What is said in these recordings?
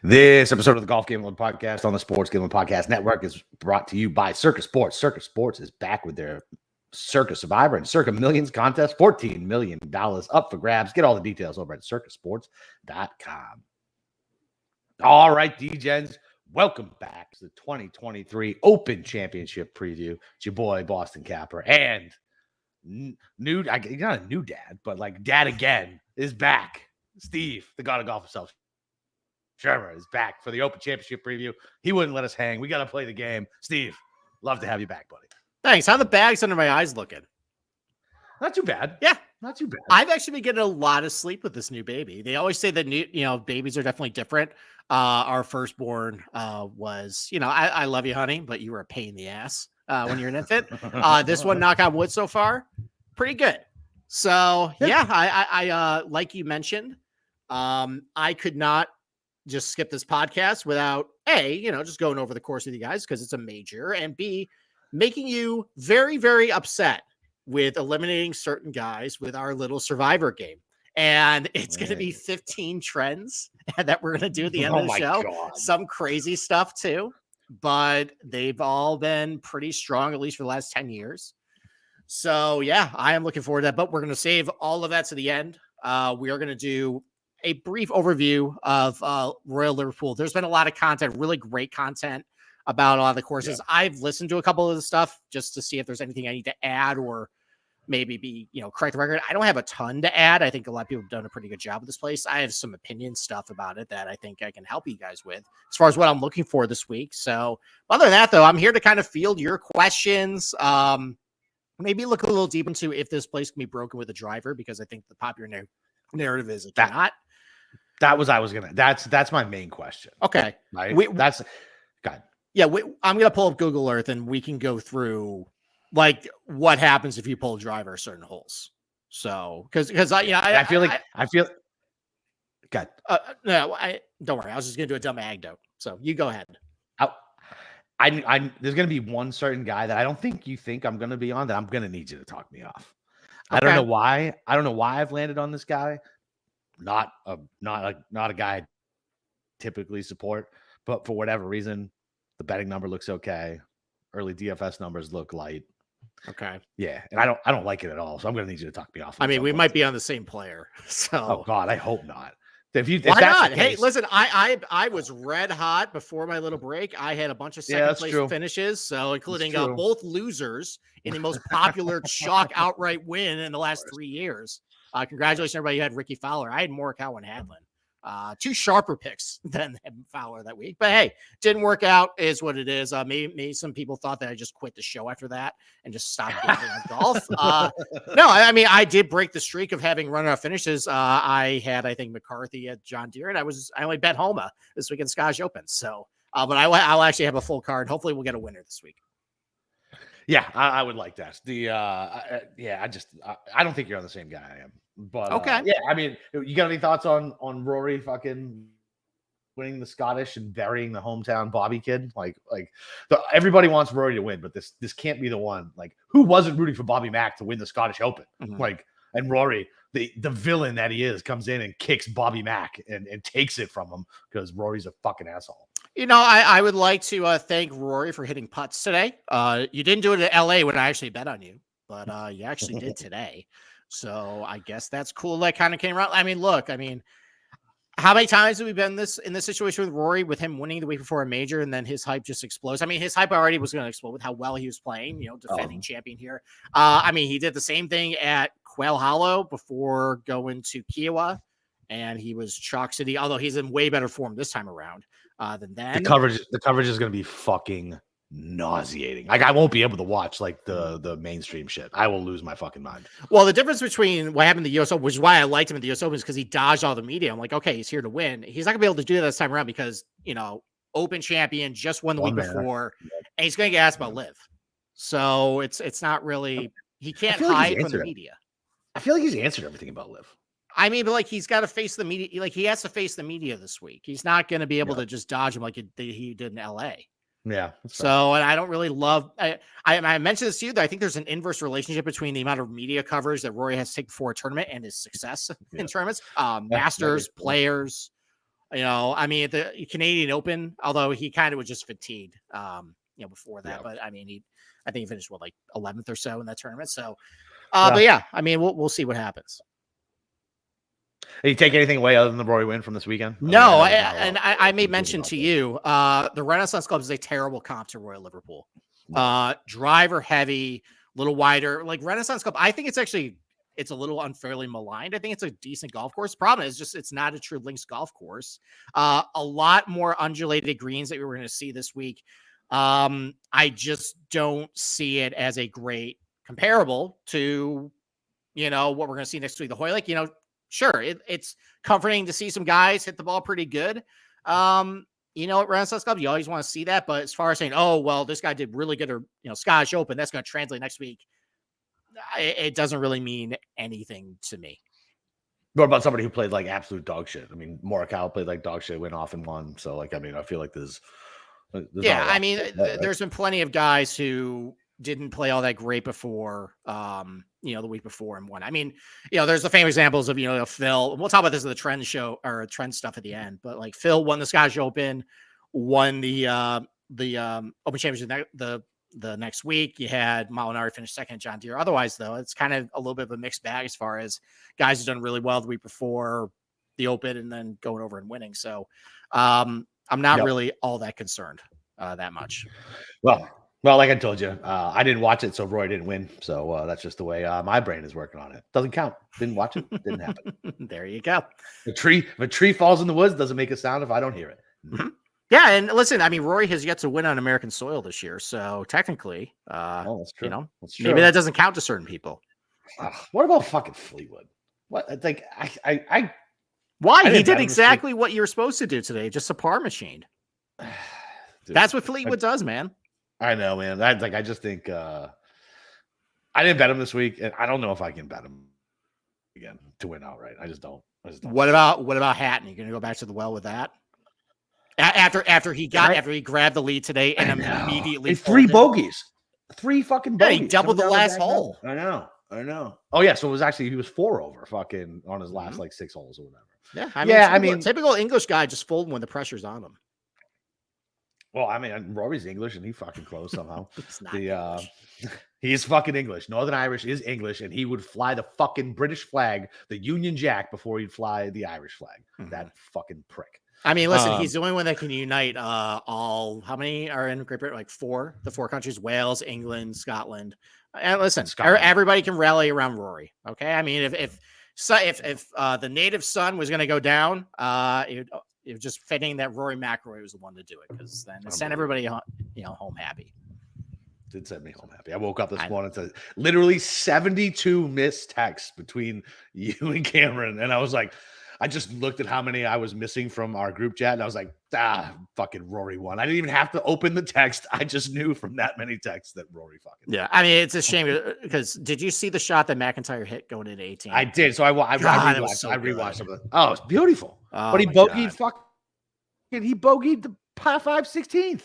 This episode of the Golf Gambling Podcast on the Sports Gambling Podcast Network is brought to you by Circa Sports. Circa Sports is back with their Circa Survivor and Circa Millions contest. $14 million up for grabs. Get all the details over at circasports.com. All right, D-Gens, welcome back to the 2023 Open Championship preview. It's your boy, Boston Capper, and not a new dad, but like dad again is back. Steve, the god of golf himself, Shermer, is back for the Open Championship preview. He wouldn't let us hang. We got to play the game. Steve, love to have you back, buddy. Thanks. How are the bags under my eyes looking? Not too bad. Yeah. Not too bad. I've actually been getting a lot of sleep with this new baby. They always say that babies are definitely different. Our firstborn was, I love you, honey, but you were a pain in the ass when you're an infant. This one, knock on wood so far, pretty good. So yeah, I like you mentioned, I could not just skip this podcast without just going over the course with you guys because it's a major, and B, making you very, very upset with eliminating certain guys with our little Survivor game. And it's going to be 15 trends that we're going to do at the end of the show. God. Some crazy stuff too, but they've all been pretty strong, at least for the last 10 years. So yeah, I am looking forward to that, but we're going to save all of that to the end. We are going to do a brief overview of Royal Liverpool. There's been a lot of content, really great content about a lot of the courses. Yeah. I've listened to a couple of the stuff just to see if there's anything I need to add or maybe be, correct the record. I don't have a ton to add. I think a lot of people have done a pretty good job with this place. I have some opinion stuff about it that I think I can help you guys with as far as what I'm looking for this week. So other than that, though, I'm here to kind of field your questions. Maybe look a little deep into if this place can be broken with a driver, because I think the popular narrative is it cannot. That's my main question. Okay. Right. God. Yeah. I'm going to pull up Google Earth and we can go through like what happens if you pull a driver certain holes. So, cause I feel God. No, don't worry. I was just going to do a dumb anecdote. So you go ahead. There's going to be one certain guy that I don't think you think I'm going to be on that I'm going to need you to talk me off. Okay. I don't know why. I don't know why I've landed on this guy. Not a guy I typically support, but for whatever reason, the betting number looks okay. Early DFS numbers look light. Okay. Yeah, and I don't like it at all. So I'm going to need you to talk me off. I mean, we might be on the same player. So. Oh God, I hope not. Why not? Hey, listen, I was red hot before my little break. I had a bunch of second place finishes, so including both losers in the most popular chalk outright win in the last 3 years. Congratulations, everybody who had Ricky Fowler. I had Morikawa and Hadlin. Two sharper picks than Fowler that week. But hey, didn't work out, is what it is. Maybe some people thought that I just quit the show after that and just stopped gambling on golf. No, I mean, I did break the streak of having runner-up finishes. I had, I think, McCarthy at John Deere, and I only bet Homa this week in Scottish Open. So, but I'll actually have a full card. Hopefully we'll get a winner this week. Yeah, I would like that. I don't think you're on the same guy I am. But okay. I mean, you got any thoughts on Rory fucking winning the Scottish and burying the hometown Bobby kid? Everybody wants Rory to win, but this can't be the one. Like, who wasn't rooting for Bobby Mack to win the Scottish Open? Mm-hmm. And Rory, the villain that he is, comes in and kicks Bobby Mack and takes it from him because Rory's a fucking asshole. I would like to thank Rory for hitting putts today. You didn't do it at LA when I actually bet on you, but you actually did today. So I guess that's cool. That kind of came around. I mean, look, how many times have we been in this situation with Rory, with him winning the week before a major and then his hype just explodes? I mean, his hype already was going to explode with how well he was playing, defending champion here. He did the same thing at Quail Hollow before going to Kiowa, and he was Chalk City, although he's in way better form this time around than then. The coverage is going to be fucking nauseating. I won't be able to watch the mainstream shit. I will lose my fucking mind. Well, the difference between what happened in the US Open, which is why I liked him in the US Open, is because he dodged all the media. I'm like, okay, he's here to win. He's not gonna be able to do that this time around because Open champion, just won the week before, and he's gonna get asked about Liv. So it's not really, he can't hide from the media. I feel like he's answered everything about Liv. I mean, but he's got to face the media. Like, he has to face the media this week. He's not going to be able to just dodge him like he did in LA. Yeah. So, and I don't really love, I mentioned this to you, that I think there's an inverse relationship between the amount of media coverage that Rory has to take before a tournament and his success in tournaments. Masters, players, I mean, the Canadian Open, although he kind of was just fatigued, before that. Yeah. But I mean, I think he finished like 11th or so in that tournament. So, Yeah. but yeah, I mean, we'll see what happens. Did you take anything away other than the Rory win from this weekend? No, I made mention to you, the Renaissance Club is a terrible comp to Royal Liverpool. Driver heavy, little wider. Like Renaissance Club, I think it's a little unfairly maligned. I think it's a decent golf course. Problem is just it's not a true links golf course. A lot more undulated greens that we were going to see this week. I just don't see it as a great comparable to, what we're going to see next week. The Hoylake, sure, it's comforting to see some guys hit the ball pretty good. At Renaissance Club, you always want to see that. But as far as saying, oh, well, this guy did really good, or, Scottish Open, that's going to translate next week. It doesn't really mean anything to me. What about somebody who played like absolute dog shit? I mean, Morikawa played like dog shit, went off and won. So, like, I mean, I feel like there's there's been plenty of guys who didn't play all that great before, the week before and won. I mean, there's the famous examples of, Phil. We'll talk about this in the trend show or trend stuff at the end, but like Phil won the Scottish Open, won the Open Championship the next week. You had Molinari finish second at John Deere. Otherwise, though, it's kind of a little bit of a mixed bag as far as guys who've done really well the week before the Open and then going over and winning. So I'm not really all that concerned that much. Well, like I told you, I didn't watch it, so Roy didn't win. So that's just the way my brain is working on it. Doesn't count. Didn't watch it. Didn't happen. There you go. If a tree falls in the woods, doesn't make a sound if I don't hear it. Mm-hmm. Yeah, and listen, I mean, Rory has yet to win on American soil this year, so technically, that's true. That's true. Maybe that doesn't count to certain people. What about fucking Fleetwood? What? Like, why? He did exactly what you were supposed to do today, just a par machine. Dude, that's what Fleetwood does, man. I know, man. I just think I didn't bet him this week, and I don't know if I can bet him again to win outright. I just don't. What about Hatton? You gonna go back to the well with that? After he grabbed the lead today and immediately 3 bogeys, 3 fucking bogeys. Yeah, he doubled the last hole. I know. Oh yeah, so it was actually he was 4 over fucking on his last like 6 holes or whatever. Yeah, I mean, typical English guy just folding when the pressure's on him. Well, I mean, Rory's English and he fucking close somehow. English. He's fucking English. Northern Irish is English, and he would fly the fucking British flag, the Union Jack, before he'd fly the Irish flag. Mm-hmm. That fucking prick. I mean, listen, he's the only one that can unite how many are in Great Britain? Like 4, the 4 countries: Wales, England, Scotland. And listen, everybody can rally around Rory. Okay, I mean, if the native son was going to go down, it was just fitting that Rory McIlroy was the one to do it, because then it sent everybody home happy. Did send me home happy. I woke up this morning to literally 72 missed texts between you and Cameron, and I was like, I just looked at how many I was missing from our group chat, and I was like, fucking Rory won. I didn't even have to open the text. I just knew from that many texts that Rory fucking won. I mean, it's a shame because did you see the shot that McIntyre hit going into 18? I did. So I rewatched some of it. Oh, it's beautiful. But he bogeyed he bogeyed the par 5 16th.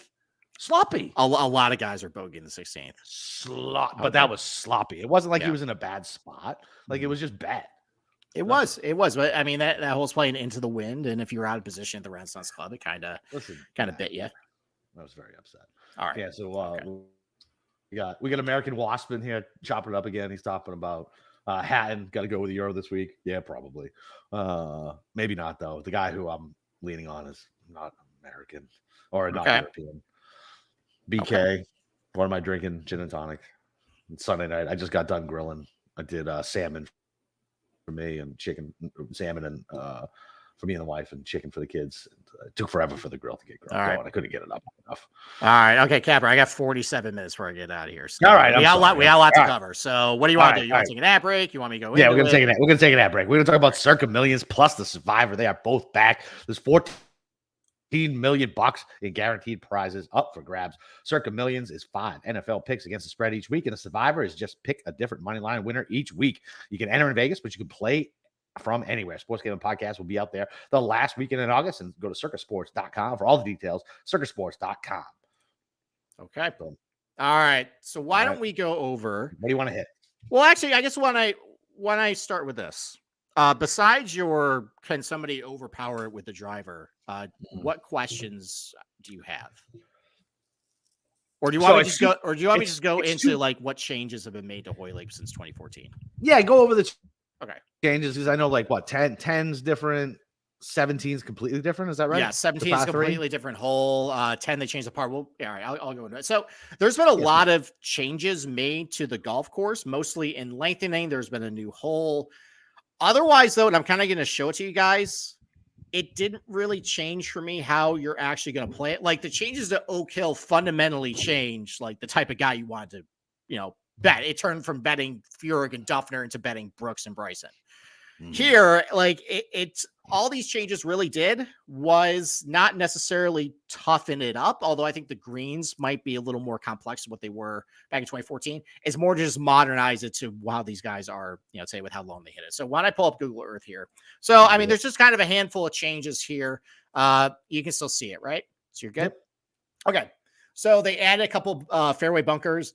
Sloppy. A lot of guys are bogeying the 16th. But that was sloppy. It wasn't like he was in a bad spot. Like it was just bad. It was. But I mean, that hole's playing into the wind, and if you're out of position at the Renaissance Club, it kind of bit you. I was very upset. All right. Yeah. So we got American Wasp in here chopping it up again. He's talking about Hatton. Got to go with the Euro this week. Yeah, probably. Maybe not though. The guy who I'm leaning on is not American or not European. BK. Okay. What am I drinking? Gin and tonic. It's Sunday night. I just got done grilling. I did salmon for me and salmon and for me and the wife, and chicken for the kids. It took forever for the grill to get going. Right. I couldn't get it up enough. All right. Okay, Capper, I got 47 minutes before I get out of here. So all right. We got a lot to cover. So what do you want to do? You want to take an ad break? You want me to go? Yeah, we're going to take an ad break. We're going to talk about Circa Millions plus the Survivor. They are both back. There's 14 million bucks in guaranteed prizes up for grabs. Circa Millions is 5 NFL picks against the spread each week, and the Survivor is just pick a different money line winner each week. You can enter in Vegas, but you can play from anywhere. Sports Gambling Podcast will be out there the last weekend in August, and go to circasports.com for all the details. Circasports.com. Okay. All right. So why don't we go over? What do you want to hit? Well, actually, I guess when I start with this, Besides can somebody overpower it with the driver? What questions do you have? Or do you want me to just go? Or do you want me to just go into like what changes have been made to Hoylake since 2014? Yeah, go over the okay changes because I know like what 10's different, 17's completely different. Is that right? Yeah, 17 is completely different hole. 10 they changed the part. Well, yeah, all right, I'll go into it. So there's been a lot of changes made to the golf course, mostly in lengthening. There's been a new hole. Otherwise, though, and I'm kind of going to show it to you guys, it didn't really change for me how you're actually going to play it. Like the changes to Oak Hill fundamentally changed like the type of guy you wanted to, bet. It turned from betting Furyk and Duffner into betting Brooks and Bryson. Here, like it's all these changes really did was not necessarily toughen it up, although I think the greens might be a little more complex than what they were back in 2014. It's more to just modernize it to how these guys are, say with how long they hit it. So why don't I pull up Google Earth here? So, I mean, there's just kind of a handful of changes here. You can still see it, right? So you're good. Okay. So they added a couple fairway bunkers.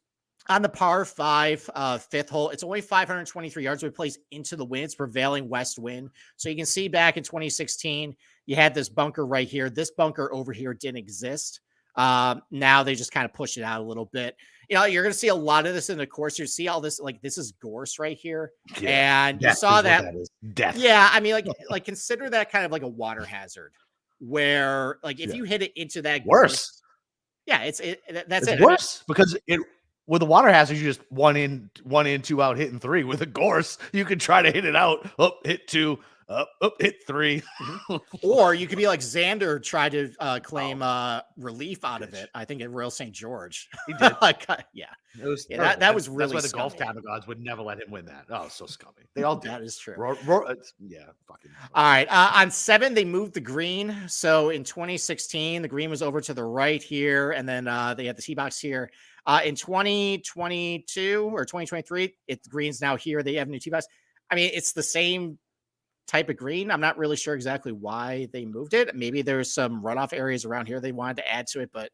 On the par 5, fifth hole, it's only 523 yards. We plays into the wind. It's prevailing west wind. So you can see back in 2016, you had this bunker right here. This bunker over here didn't exist. Now they just kind of push it out a little bit. You're going to see a lot of this in the course. You see all this, like this is gorse right here. Yeah, and you saw that. Death. Yeah, I mean, like consider that kind of like a water hazard where like if you hit it into that worse. Gorse, yeah, that's it's worse because with a water hazard, you just one in, 2 out, hitting 3. With a gorse, you can try to hit it out, hit 2, hit 3. Or you could be like Xander tried to claim relief out of it. I think at Royal St. George. He did. Yeah. It was that was really that's why the golf tablet gods would never let him win that. Oh, so scummy. They all do. That is true. Yeah, fucking. All right. On 7, they moved the green. So in 2016, the green was over to the right here, and then they had the tee box here. In 2022 or 2023, the green's now here. They have new tee box. I mean, it's the same type of green. I'm not really sure exactly why they moved it. Maybe there's some runoff areas around here they wanted to add to it, but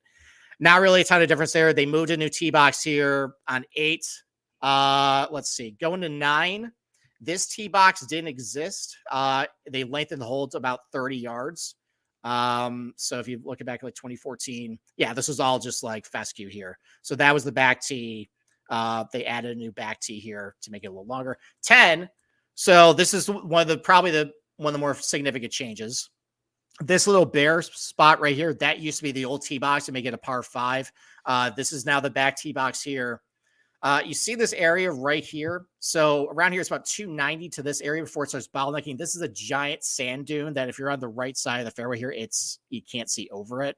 not really a ton of difference there. They moved a new tee box here on 8. Let's see. Going to 9, this tee box didn't exist. They lengthened the holes about 30 yards. So if you look back at like 2014, yeah, this was all just like fescue here. So that was the back tee. They added a new back tee here to make it a little longer. 10. So this is one of the more significant changes. This little bare spot right here, that used to be the old tee box to make it a par 5. This is now the back tee box here. You see this area right here. So around here, it's about 290 to this area before it starts bottlenecking. This is a giant sand dune that if you're on the right side of the fairway here, you can't see over it.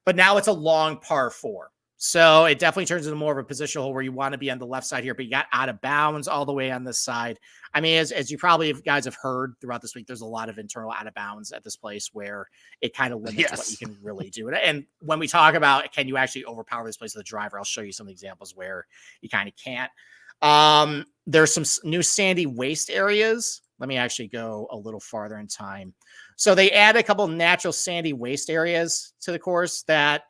But now it's a long par 4. So it definitely turns into more of a positional hole where you want to be on the left side here, but you got out of bounds all the way on this side. I mean, as you probably guys have heard throughout this week, there's a lot of internal out of bounds at this place where it kind of limits what you can really do. And when we talk about, can you actually overpower this place with a driver, I'll show you some examples where you kind of can't. There's some new sandy waste areas. Let me actually go a little farther in time. So they add a couple natural sandy waste areas to the course that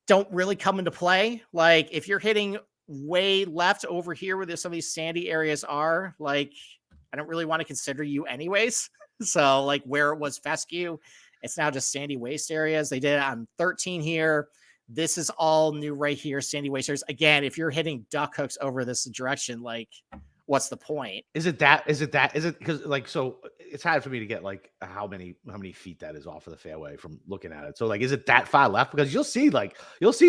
don't really come into play. Like if you're hitting way left over here where some of these sandy areas are, like I don't really want to consider you anyways. So like where it was fescue, it's now just sandy waste areas. They did it on 13 here. This is all new right here, sandy waste areas. Again, if you're hitting duck hooks over this direction, like what's the point? Is it because like, so it's hard for me to get like how many feet that is off of the fairway from looking at it. So like, is it that far left? Because you'll see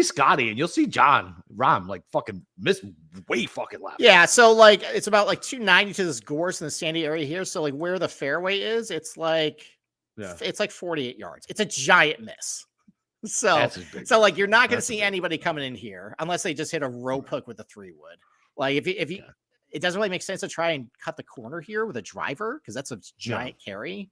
Scotty and you'll see John Rahm like fucking miss way fucking left. Yeah. So like, it's about like 290 to this gorse in the sandy area here. So like where the fairway is, it's like 48 yards. It's a giant miss. So like, you're not going to see anybody coming in here unless they just hit a rope hook with a 3-wood. Like if you, it doesn't really make sense to try and cut the corner here with a driver because that's a giant carry.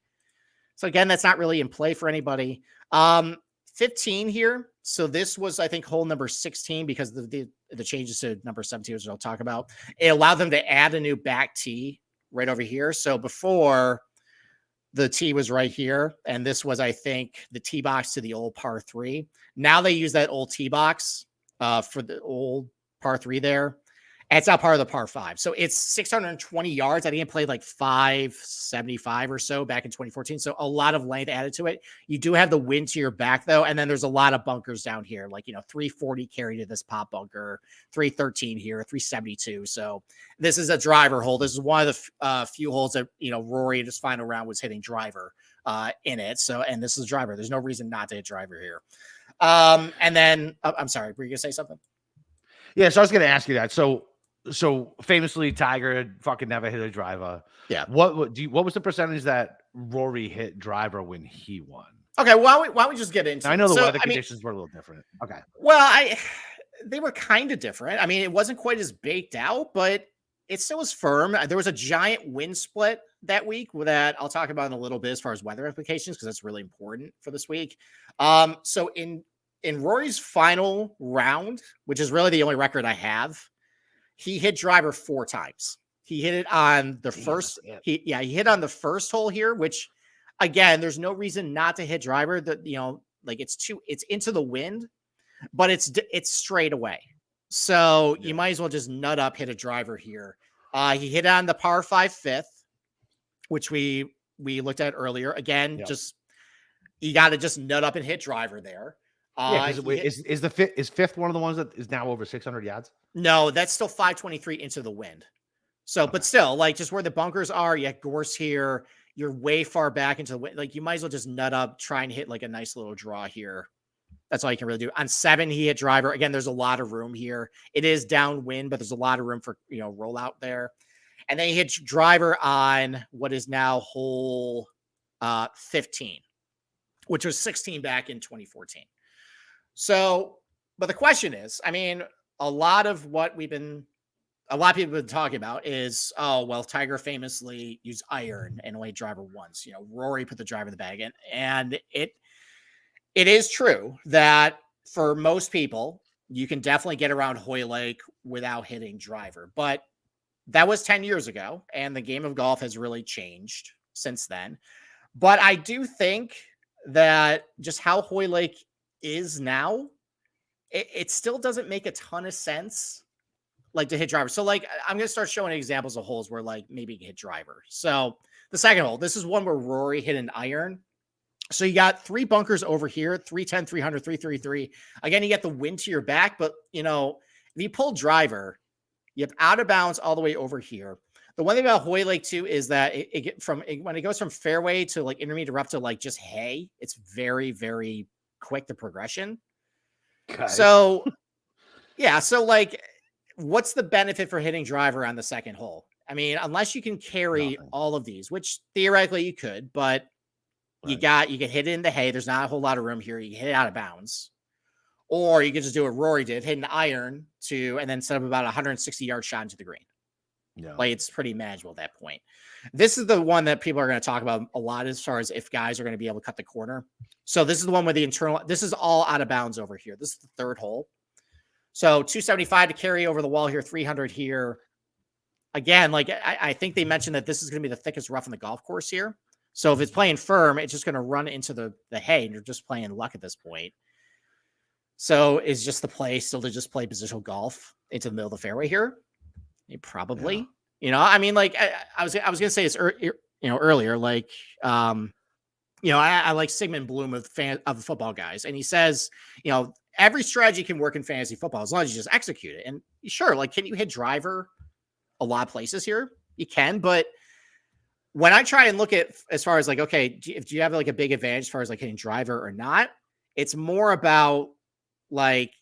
So again, that's not really in play for anybody. 15 here. So this was, I think, hole number 16 because the changes to number 17, which I'll talk about. It allowed them to add a new back tee right over here. So before the tee was right here, and this was, I think, the tee box to the old par 3. Now they use that old tee box for the old par 3 there. And it's not part of the par 5. So it's 620 yards. I think it played like 575 or so back in 2014. So a lot of length added to it. You do have the wind to your back, though. And then there's a lot of bunkers down here, like, 340 carry to this pop bunker, 313 here, 372. So this is a driver hole. This is one of the few holes that, Rory in his final round was hitting driver in it. So, and this is driver. There's no reason not to hit driver here. And then I'm sorry, were you gonna say something? Yeah, so I was gonna ask you that. So famously, Tiger fucking never hit a driver. Yeah. What was the percentage that Rory hit driver when he won? Okay, why don't we just get into I know it? the weather conditions were a little different. Okay. Well, they were kind of different. I mean, it wasn't quite as baked out, but it still was firm. There was a giant wind split that week that I'll talk about in a little bit as far as weather implications, because that's really important for this week. So in Rory's final round, which is really the only record I have, he hit driver 4 times. He hit it on the first. He hit on the first hole here, which again, there's no reason not to hit driver. That it's into the wind, but it's straight away. So you might as well just nut up, hit a driver here. He hit on the par 5 fifth, which we looked at earlier. Again, just you got to just nut up and hit driver there. Is fifth one of the ones that is now over 600 yards? No, that's still 523 into the wind. So, but still, like, just where the bunkers are, you have gorse here. You're way far back into the wind. Like, you might as well just nut up, try and hit like a nice little draw here. That's all you can really do. On 7, he hit driver. Again, there's a lot of room here. It is downwind, but there's a lot of room for, rollout there. And then he hit driver on what is now hole 15, which was 16 back in 2014. So, but the question is, I mean, a lot of people have been talking about is, Tiger famously used iron and only driver once. Rory put the driver in the bag, and it is true that for most people, you can definitely get around Hoylake without hitting driver, but that was 10 years ago, and the game of golf has really changed since then. But I do think that just how Hoylake is now, it still doesn't make a ton of sense, like, to hit driver. So, like, I'm going to start showing examples of holes where, like, maybe you can hit driver. So the second hole, this is one where Rory hit an iron. So you got 3 bunkers over here, 310, 300, 333. Again, you get the wind to your back, but, if you pull driver, you have out of bounds all the way over here. The one thing about Hoylake too is that when it goes from fairway to like intermediate rough to like just hay, it's very, very quick, the progression. Okay. So yeah. So like, what's the benefit for hitting driver on the second hole? I mean, unless you can carry all of these, which theoretically you could, but you can hit it in the hay. There's not a whole lot of room here. You can hit it out of bounds. Or you could just do what Rory did, hit an iron and then set up about a 160-yard shot into the green. Yeah. Like, it's pretty manageable at that point. This is the one that people are going to talk about a lot as far as if guys are going to be able to cut the corner. So this is the one with this is all out of bounds over here. This is the third hole. So 275 to carry over the wall here, 300 here. Again, like I think they mentioned that this is going to be the thickest rough in the golf course here. So if it's playing firm, it's just going to run into the hay, and you're just playing luck at this point. So is just the play still to just play positional golf into the middle of the fairway here? Probably, I mean, like I was going to say this, earlier, like, I like Sigmund Bloom of football guys. And he says, every strategy can work in fantasy football as long as you just execute it. And sure, like, can you hit driver a lot of places here? You can, but when I try and look at as far as like, okay, do you have like a big advantage as far as like hitting driver or not? It's more about like,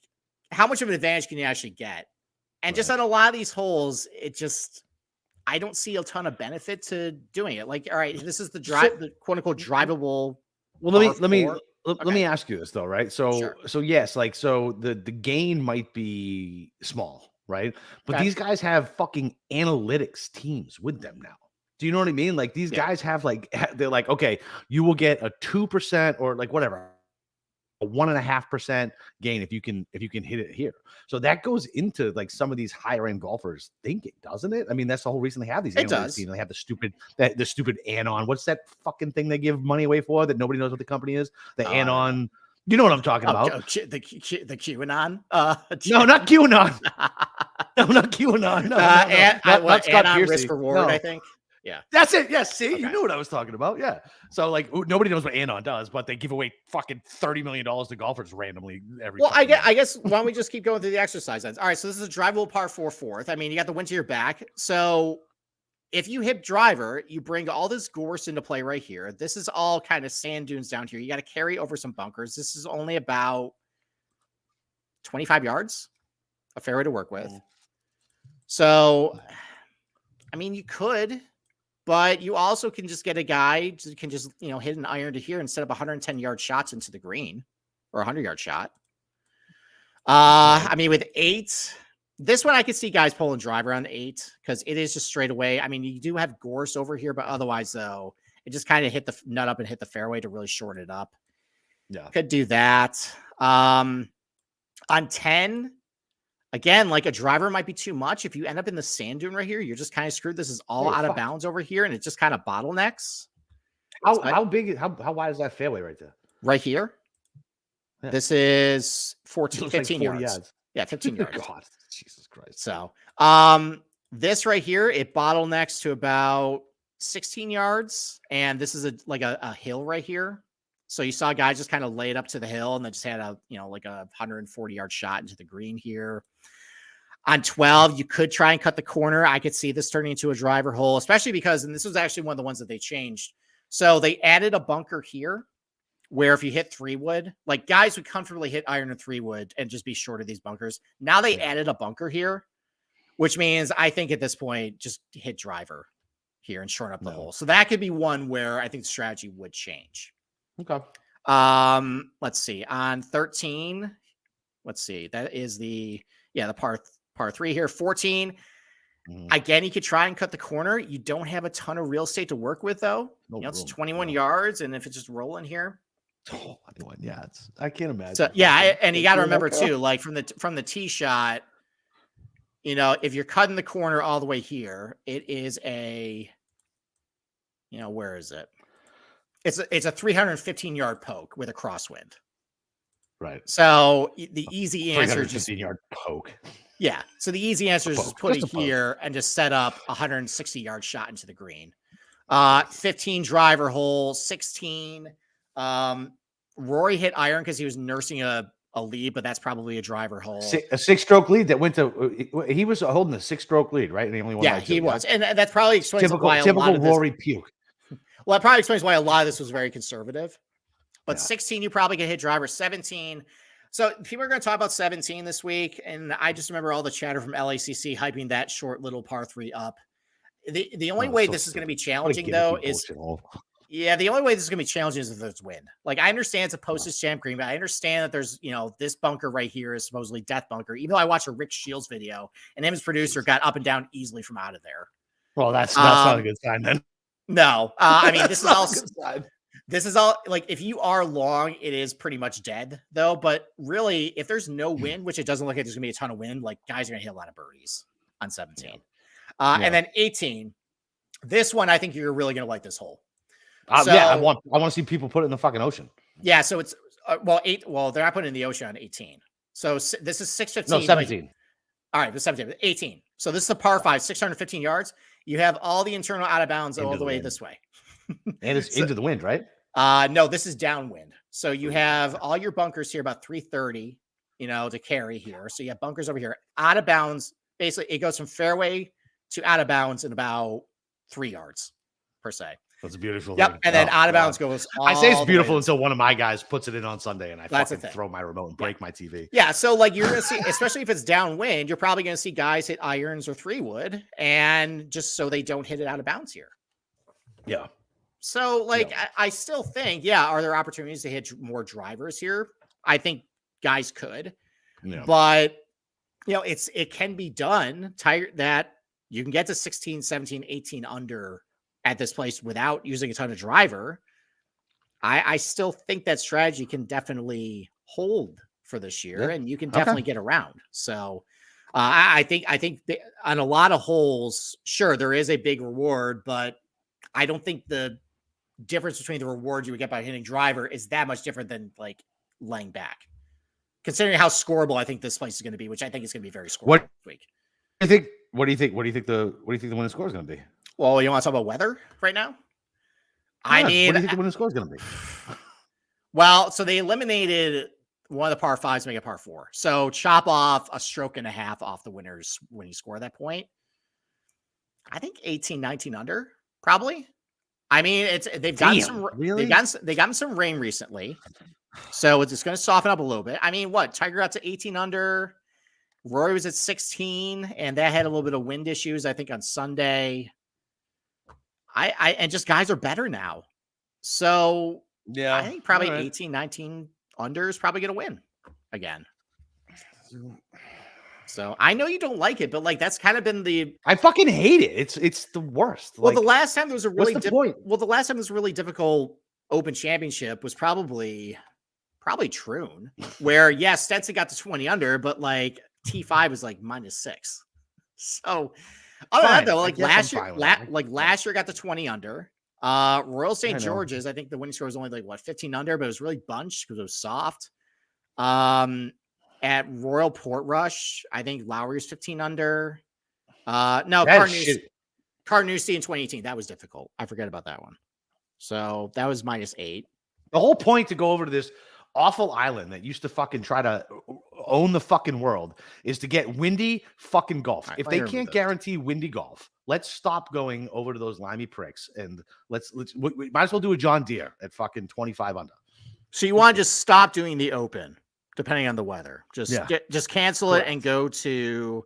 how much of an advantage can you actually get? And just on a lot of these holes, I don't see a ton of benefit to doing it. Like, all right, this is the quote unquote drivable. Well, let me ask you this though, right? So yes, like, so the gain might be small, right? But these guys have fucking analytics teams with them now. Do you know what I mean? Like, these guys have they're like, okay, you will get a 2% or like whatever, a 1.5% gain if you can hit it here. So that goes into like some of these higher end golfers thinking, doesn't it? I mean, that's the whole reason they have these. It does. They have the stupid Anon. What's that fucking thing they give money away for that nobody knows what the company is? The Anon. You know what I'm talking about? The QAnon. No, not QAnon. No, not QAnon. No, And not Scott add-on Piercy. risk reward, No. I think. Yeah. That's it. Yes. See, you Okay. knew what I was talking about. Yeah. So like nobody knows what Anon does, but they give away fucking $30 million to golfers randomly every. Well, fucking I year. guess why don't we just keep going through the exercise ends? All right, so this is a drivable par 4 fourth. I mean, you got the wind to your back. So if you hit driver, you bring all this gorse into play right here. This is all kind of sand dunes down here. You got to carry over some bunkers. This is only about 25 yards, a fair way to work with. So, I mean, you could, but you also can just get a guy who can just, hit an iron to here and set up 110-yard shots into the green or a 100-yard shot. I mean, with 8, this one I could see guys pulling driver on the 8 because it is just straight away. I mean, you do have gorse over here, but otherwise, though, it just kind of hit the nut up and hit the fairway to really shorten it up. Yeah. Could do that. On 10, again, like a driver might be too much. If you end up in the sand dune right here, you're just kind of screwed. This is all out of bounds over here, and it just kind of bottlenecks. How wide is that fairway right there? Right here. Yeah. This is 15 like yards. Yeah, 15 yards. God, Jesus Christ. So, this right here, it bottlenecks to about 16 yards, and this is a hill right here. So you saw guys just kind of lay it up to the hill and then just had a 140-yard shot into the green here. On 12, you could try and cut the corner. I could see this turning into a driver hole, especially because, and this was actually one of the ones that they changed. So they added a bunker here where if you hit 3-wood, like guys would comfortably hit iron and 3-wood and just be short of these bunkers. Now they added a bunker here, which means I think at this point, just hit driver here and shorten up the hole. So that could be one where I think the strategy would change. Okay. Let's see. On 13, let's see. That is the par 3 here. 14. Again, you could try and cut the corner. You don't have a ton of real estate to work with, though. It's 21 yards, and if it's just rolling here. Oh, yeah, I can't imagine. So yeah, and you got to remember too, like from the tee shot, if you're cutting the corner all the way here, it is a, where is it? It's a 315-yard poke with a crosswind. Right. So the easy answer is just 315-yard poke. Yeah. So the easy answer is just put it here and just set up a 160-yard shot into the green. 15 driver hole, 16. Rory hit iron because he was nursing a lead, but that's probably a driver hole. A 6-stroke lead that went to. He was holding a 6-stroke lead, right? And he only won. Yeah, he was, and that's probably explains why typical Rory puke. Well, that probably explains why a lot of this was very conservative. But 16, you probably can hit driver. 17. So people are going to talk about 17 this week, and I just remember all the chatter from LACC hyping that short little par 3 up. The only way this is going to be challenging, though, is the only way this is going to be challenging is if there's wind. Like, I understand it's a postage stamp green, but I understand that there's, this bunker right here is supposedly death bunker. Even though I watched a Rick Shields video, and him as producer got up and down easily from out of there. Well, that's not a good sign then. No, I mean, this is all like, if you are long, it is pretty much dead though. But really, if there's no wind, which it doesn't look like there's gonna be a ton of wind, like guys are gonna hit a lot of birdies on 17. And then 18, this one, I think you're really gonna like this hole. I want to see people put it in the fucking ocean. Yeah. So it's they're not putting it in the ocean on 18. So this is 615. No, 17. All right, the 17, 18. So this is a par 5, 615 yards. You have all the internal out of bounds all the way this way. And it's into the wind, right? No, this is downwind. So you have all your bunkers here about 330, to carry here. So you have bunkers over here. Out of bounds, basically it goes from fairway to out of bounds in about 3 yards per se. That's beautiful. Yep. And then out of bounds goes. I say it's beautiful until one of my guys puts it in on Sunday and I fucking throw my remote and break my TV. Yeah. So like you're going to see, especially if it's downwind, you're probably going to see guys hit irons or 3-wood, and just so they don't hit it out of bounds here. Yeah. So like, I still think, are there opportunities to hit more drivers here? I think guys could, but it can be done that you can get to 16, 17, 18 under at this place without using a ton of driver. I still think that strategy can definitely hold for this year, and you can definitely get around. So I think on a lot of holes, sure, there is a big reward, but I don't think the difference between the reward you would get by hitting driver is that much different than like laying back. Considering how scoreable I think this place is going to be, which I think is going to be very scoreable this week. do you think? What do you think? What do you think the winning score is going to be? Well, you want to talk about weather right now? I Yeah, mean, what do you think the winning score is going to be? well, so they eliminated one of the par fives to make a par four. So chop off a stroke and a half off the winner's winning score at that point. I think 18, 19 under, probably. I mean, they've gotten some rain recently. So it's just going to soften up a little bit. I mean, what? Tiger got to 18 under. Rory was at 16, and that had a little bit of wind issues, I think, on Sunday. And just guys are better now. So Yeah, I think probably 18, 19 under is probably going to win again. So I know you don't like it, but like that's kind of been I fucking hate it. It's the worst. Well, the last time there was a really the last time there was a really difficult Open Championship was probably Troon, where yes, Stenson got to 20 under, but like T5 was like -6. So other than that, though, like last year got to 20 under. Royal St. George's, I think the winning score was only like what 15 under, but it was really bunched because it was soft. At Royal Portrush, I think Lowry was 15 under. No, Carnoustie in 2018. That was difficult. I forget about that one. So that was -8. The whole point to go over to this awful island that used to fucking try to own the fucking world is to get windy fucking golf. If they can't guarantee windy golf, let's stop going over to those limey pricks and we might as well do a John Deere at fucking 25 under. So you want to just stop doing the Open, depending on the weather. Just cancel it and go to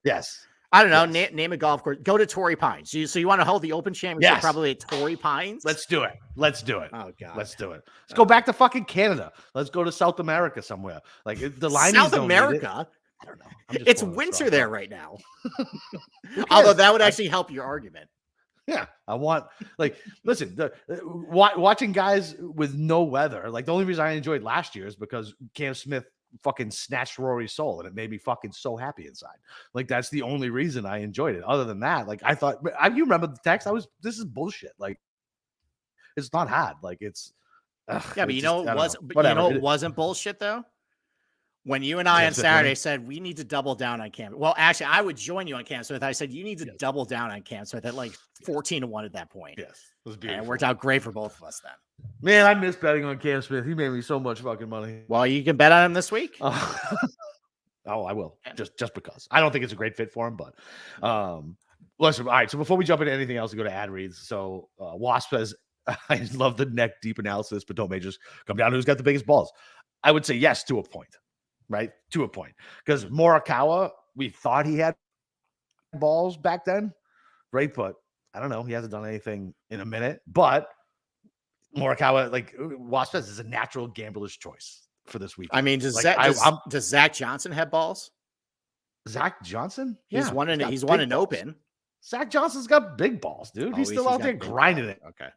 I don't know. Name a golf course. Go to Torrey Pines. So you want to hold the Open Championship probably at Torrey Pines? Let's do it. Oh God, let's do it. Let's go back to fucking Canada. Let's go to South America somewhere. Like the line. South America. I don't know. It's winter there right now. Although that would actually help your argument. Yeah, I want listen. Watching guys with no weather. Like the only reason I enjoyed last year is because Cam Smith fucking snatched Rory's soul and it made me fucking so happy inside. Like that's the only reason I enjoyed it. Other than that, like I thought, you remember the text? This is bullshit. Like it's not hard. Like it's but you know it wasn't bullshit though. When you and I on Saturday said we need to double down on Cam. Well, actually, I would join you on Cam Smith. I said you need to double down on Cam Smith at like 14-1 at that point. Yes, it was beautiful. And it worked out great for both of us then. Man, I miss betting on Cam Smith. He made me so much fucking money. Well, you can bet on him this week. Oh, I will. Just because. I don't think it's a great fit for him, but listen, all right. So before we jump into anything else, we go to ad reads. So Wasp says, I love the neck deep analysis, but don't just come down to who's got the biggest balls. I would say yes to a point. Right? To a point. Because Morikawa, we thought he had balls back then, right? But I don't know. He hasn't done anything in a minute. But Morikawa, like Wasp says, is a natural gambler's choice for this week. I mean, does Zach Johnson have balls? Zach Johnson? He's won an Open. Zach Johnson's got big balls, dude. He's still out there grinding it. Okay.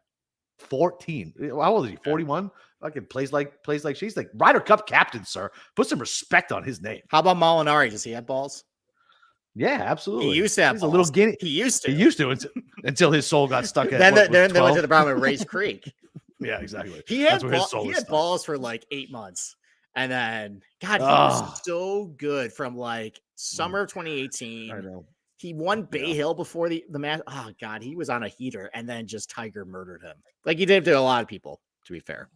14. How old is he? 41? Fucking plays like she's like Ryder Cup captain, sir. Put some respect on his name. How about Molinari? Does he have balls? Yeah, absolutely. He used to have balls. A little guinea. He used to until his soul got stuck at then they went to the bottom of Race Creek. Yeah, exactly. He had balls for like 8 months. And then God, he was so good from like summer of 2018. I know. He won Bay Hill before the match. Oh God, he was on a heater, and then just Tiger murdered him. Like he did to a lot of people, to be fair.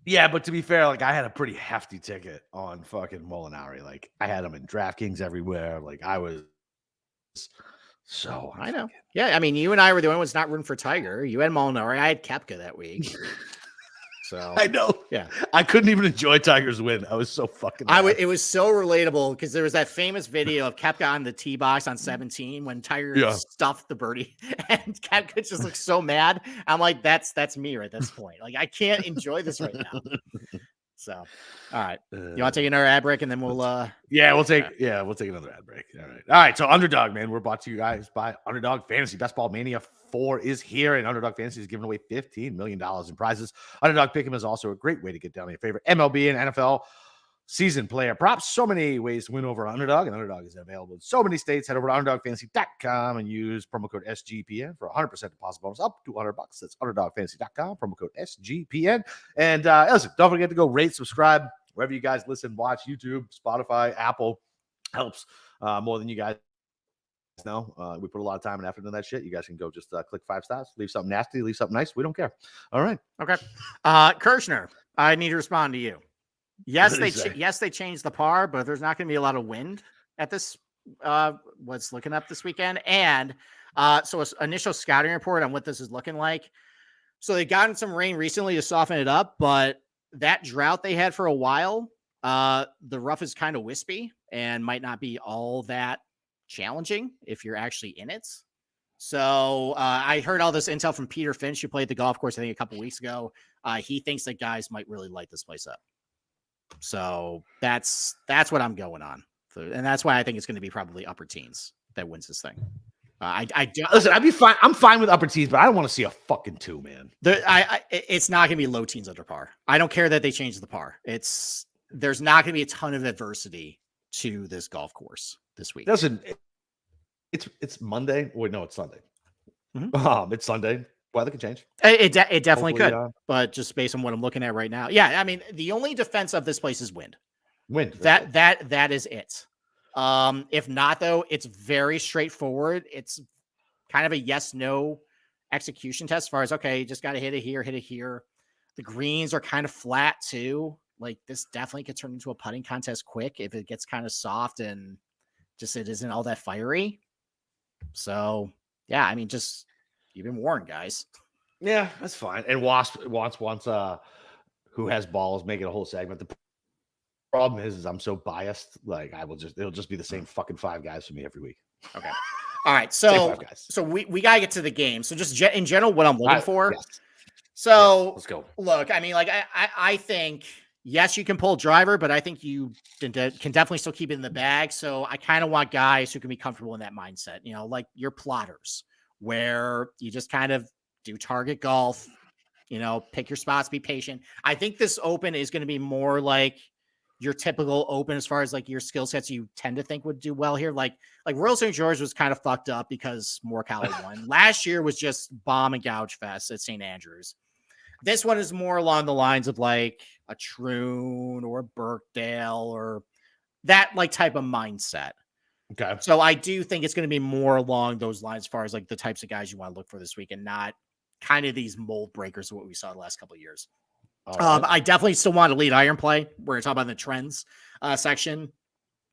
Yeah, but to be fair, like I had a pretty hefty ticket on fucking Molinari. Like I had him in DraftKings everywhere. Like I was so I know. Yeah, I mean, you and I were the only ones not rooting for Tiger. You had Molinari. I had Koepka that week. So I know. Yeah. I couldn't even enjoy Tiger's win. I was so fucking it was so relatable because there was that famous video of Koepka on the tee box on 17 when Tiger stuffed the birdie and Koepka just looks so mad. I'm like, that's me right at this point. Like I can't enjoy this right now. So all right. You want to take another ad break and then we'll we'll take another ad break. All right. So Underdog, man, we're brought to you guys by Underdog Fantasy. Best Ball Mania 4 is here, and Underdog Fantasy is giving away $15 million in prizes. Underdog Pick'em is also a great way to get down on your favorite MLB and NFL season player props. So many ways to win over Underdog, and Underdog is available in so many states. Head over to UnderdogFantasy.com and use promo code SGPN for 100% deposit bonus up to $100. That's UnderdogFantasy.com, promo code SGPN. And listen, don't forget to go rate, subscribe, wherever you guys listen, watch, YouTube, Spotify, Apple. Helps more than you guys know. We put a lot of time and effort into that shit. You guys can go just click 5 stars, leave something nasty, leave something nice. We don't care. All right. Okay. Kirshner, I need to respond to you. Yes, they changed the par, but there's not going to be a lot of wind at this. What's looking up this weekend, and so initial scouting report on what this is looking like. So they gotten some rain recently to soften it up, but that drought they had for a while, the rough is kind of wispy and might not be all that challenging if you're actually in it. So I heard all this intel from Peter Finch, who played the golf course, I think, a couple weeks ago. He thinks that guys might really light this place up. So that's what I'm going on. And that's why I think it's going to be probably upper teens that wins this thing. Listen, I'd be fine. I'm fine with upper teens, but I don't want to see a fucking 2, man. It's not going to be low teens under par. I don't care that they changed the par. There's not going to be a ton of adversity to this golf course this week. Listen, it's Monday. Wait, no, it's Sunday. Mm-hmm. It's Sunday. Weather can change. It definitely could, but just based on what I'm looking at right now, yeah. I mean, the only defense of this place is wind. That is it. If not, though, it's very straightforward. It's kind of a yes/no execution test as far as, okay, you just got to hit it here. The greens are kind of flat too. Like, this definitely could turn into a putting contest quick if it gets kind of soft and just it isn't all that fiery. So yeah, I mean, just you've been warned, guys. Yeah, that's fine. And Wasp wants who has balls, make it a whole segment. The problem is I'm so biased. Like, it'll just be the same fucking 5 guys for me every week. Okay. All right. So we gotta get to the game. So just in general, what I'm looking for. Yes. So let's go. Look, I mean, like I think, yes, you can pull driver, but I think you can definitely still keep it in the bag. So I kind of want guys who can be comfortable in that mindset, like your plotters, where you just kind of do target golf, pick your spots, be patient. I think this Open is going to be more like your typical Open as far as like your skill sets you tend to think would do well here. Like Royal St. George was kind of fucked up because Morikawa won. Last year was just bomb and gouge fest at St. Andrews. This one is more along the lines of like a Troon or a Birkdale or that like type of mindset. Okay. So I do think it's going to be more along those lines as far as like the types of guys you want to look for this week and not kind of these mold breakers of what we saw the last couple of years. Right. I definitely still want to lead iron play. We're talking about the trends section.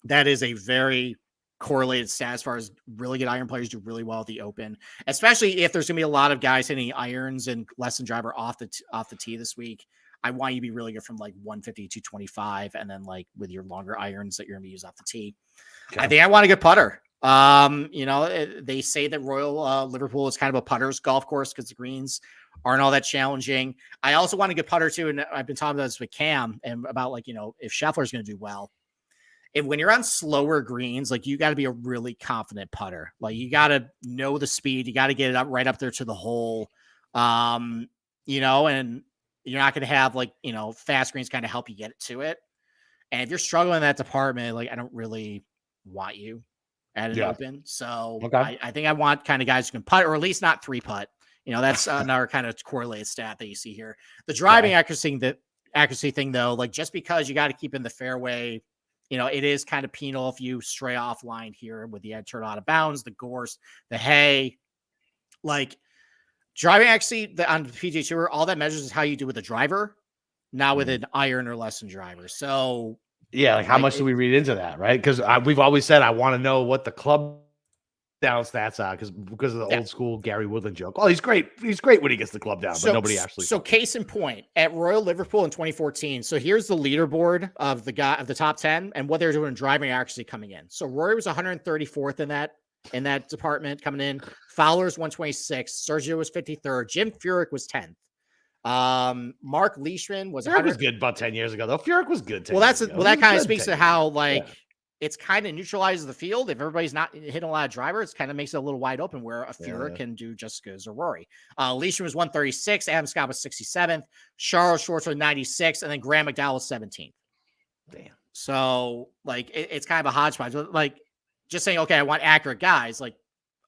That is a very correlated stat as far as really good iron players do really well at the Open, especially if there's going to be a lot of guys hitting irons and less than driver off the tee this week. I want you to be really good from like 150 to 225, and then like with your longer irons that you're going to use off the tee. Okay. I think I want a good putter. They say that Royal Liverpool is kind of a putter's golf course because the greens aren't all that challenging. I also want a good putter too, and I've been talking about this with Cam and about like, if Scheffler's going to do well. And when you're on slower greens, like you got to be a really confident putter. Like you got to know the speed. You got to get it up right up there to the hole. And you're not going to have like, fast greens kind of help you get it to it. And if you're struggling in that department, like I don't really want you at an Open. So okay. I think I want kind of guys who can putt or at least not 3-putt. That's another kind of correlated stat that you see here. The driving accuracy thing though, like just because you got to keep in the fairway, it is kind of penal if you stray offline here with the head turn out of bounds, the gorse, the hay. Like driving accuracy on the PGA Tour, all that measures is how you do with a driver, not with an iron or less than driver. So yeah, like how much do we read into that, right? Because we've always said I want to know what the club down stats are because of the old school Gary Woodland joke. Oh, he's great. He's great when he gets the club down, but nobody actually. So case in point, at Royal Liverpool in 2014. So here's the leaderboard of the top 10 and what they're doing in driving accuracy coming in. So Rory was 134th in that department coming in. Fowler's 126. Sergio was 53rd. Jim Furyk was 10th. Mark Leishman was. Furyk was good about 10 years ago, though. Furyk was good. That kind of speaks to how it's kind of neutralizes the field. If everybody's not hitting a lot of drivers, it kind of makes it a little wide open where a Furyk can do just as good as a Rory. Leishman was 136. Adam Scott was 67th. Charles Schwartz was 96. And then Graham McDowell was 17th. Damn. So, like, it's kind of a hodgepodge. Like, just saying, okay, I want accurate guys. Like,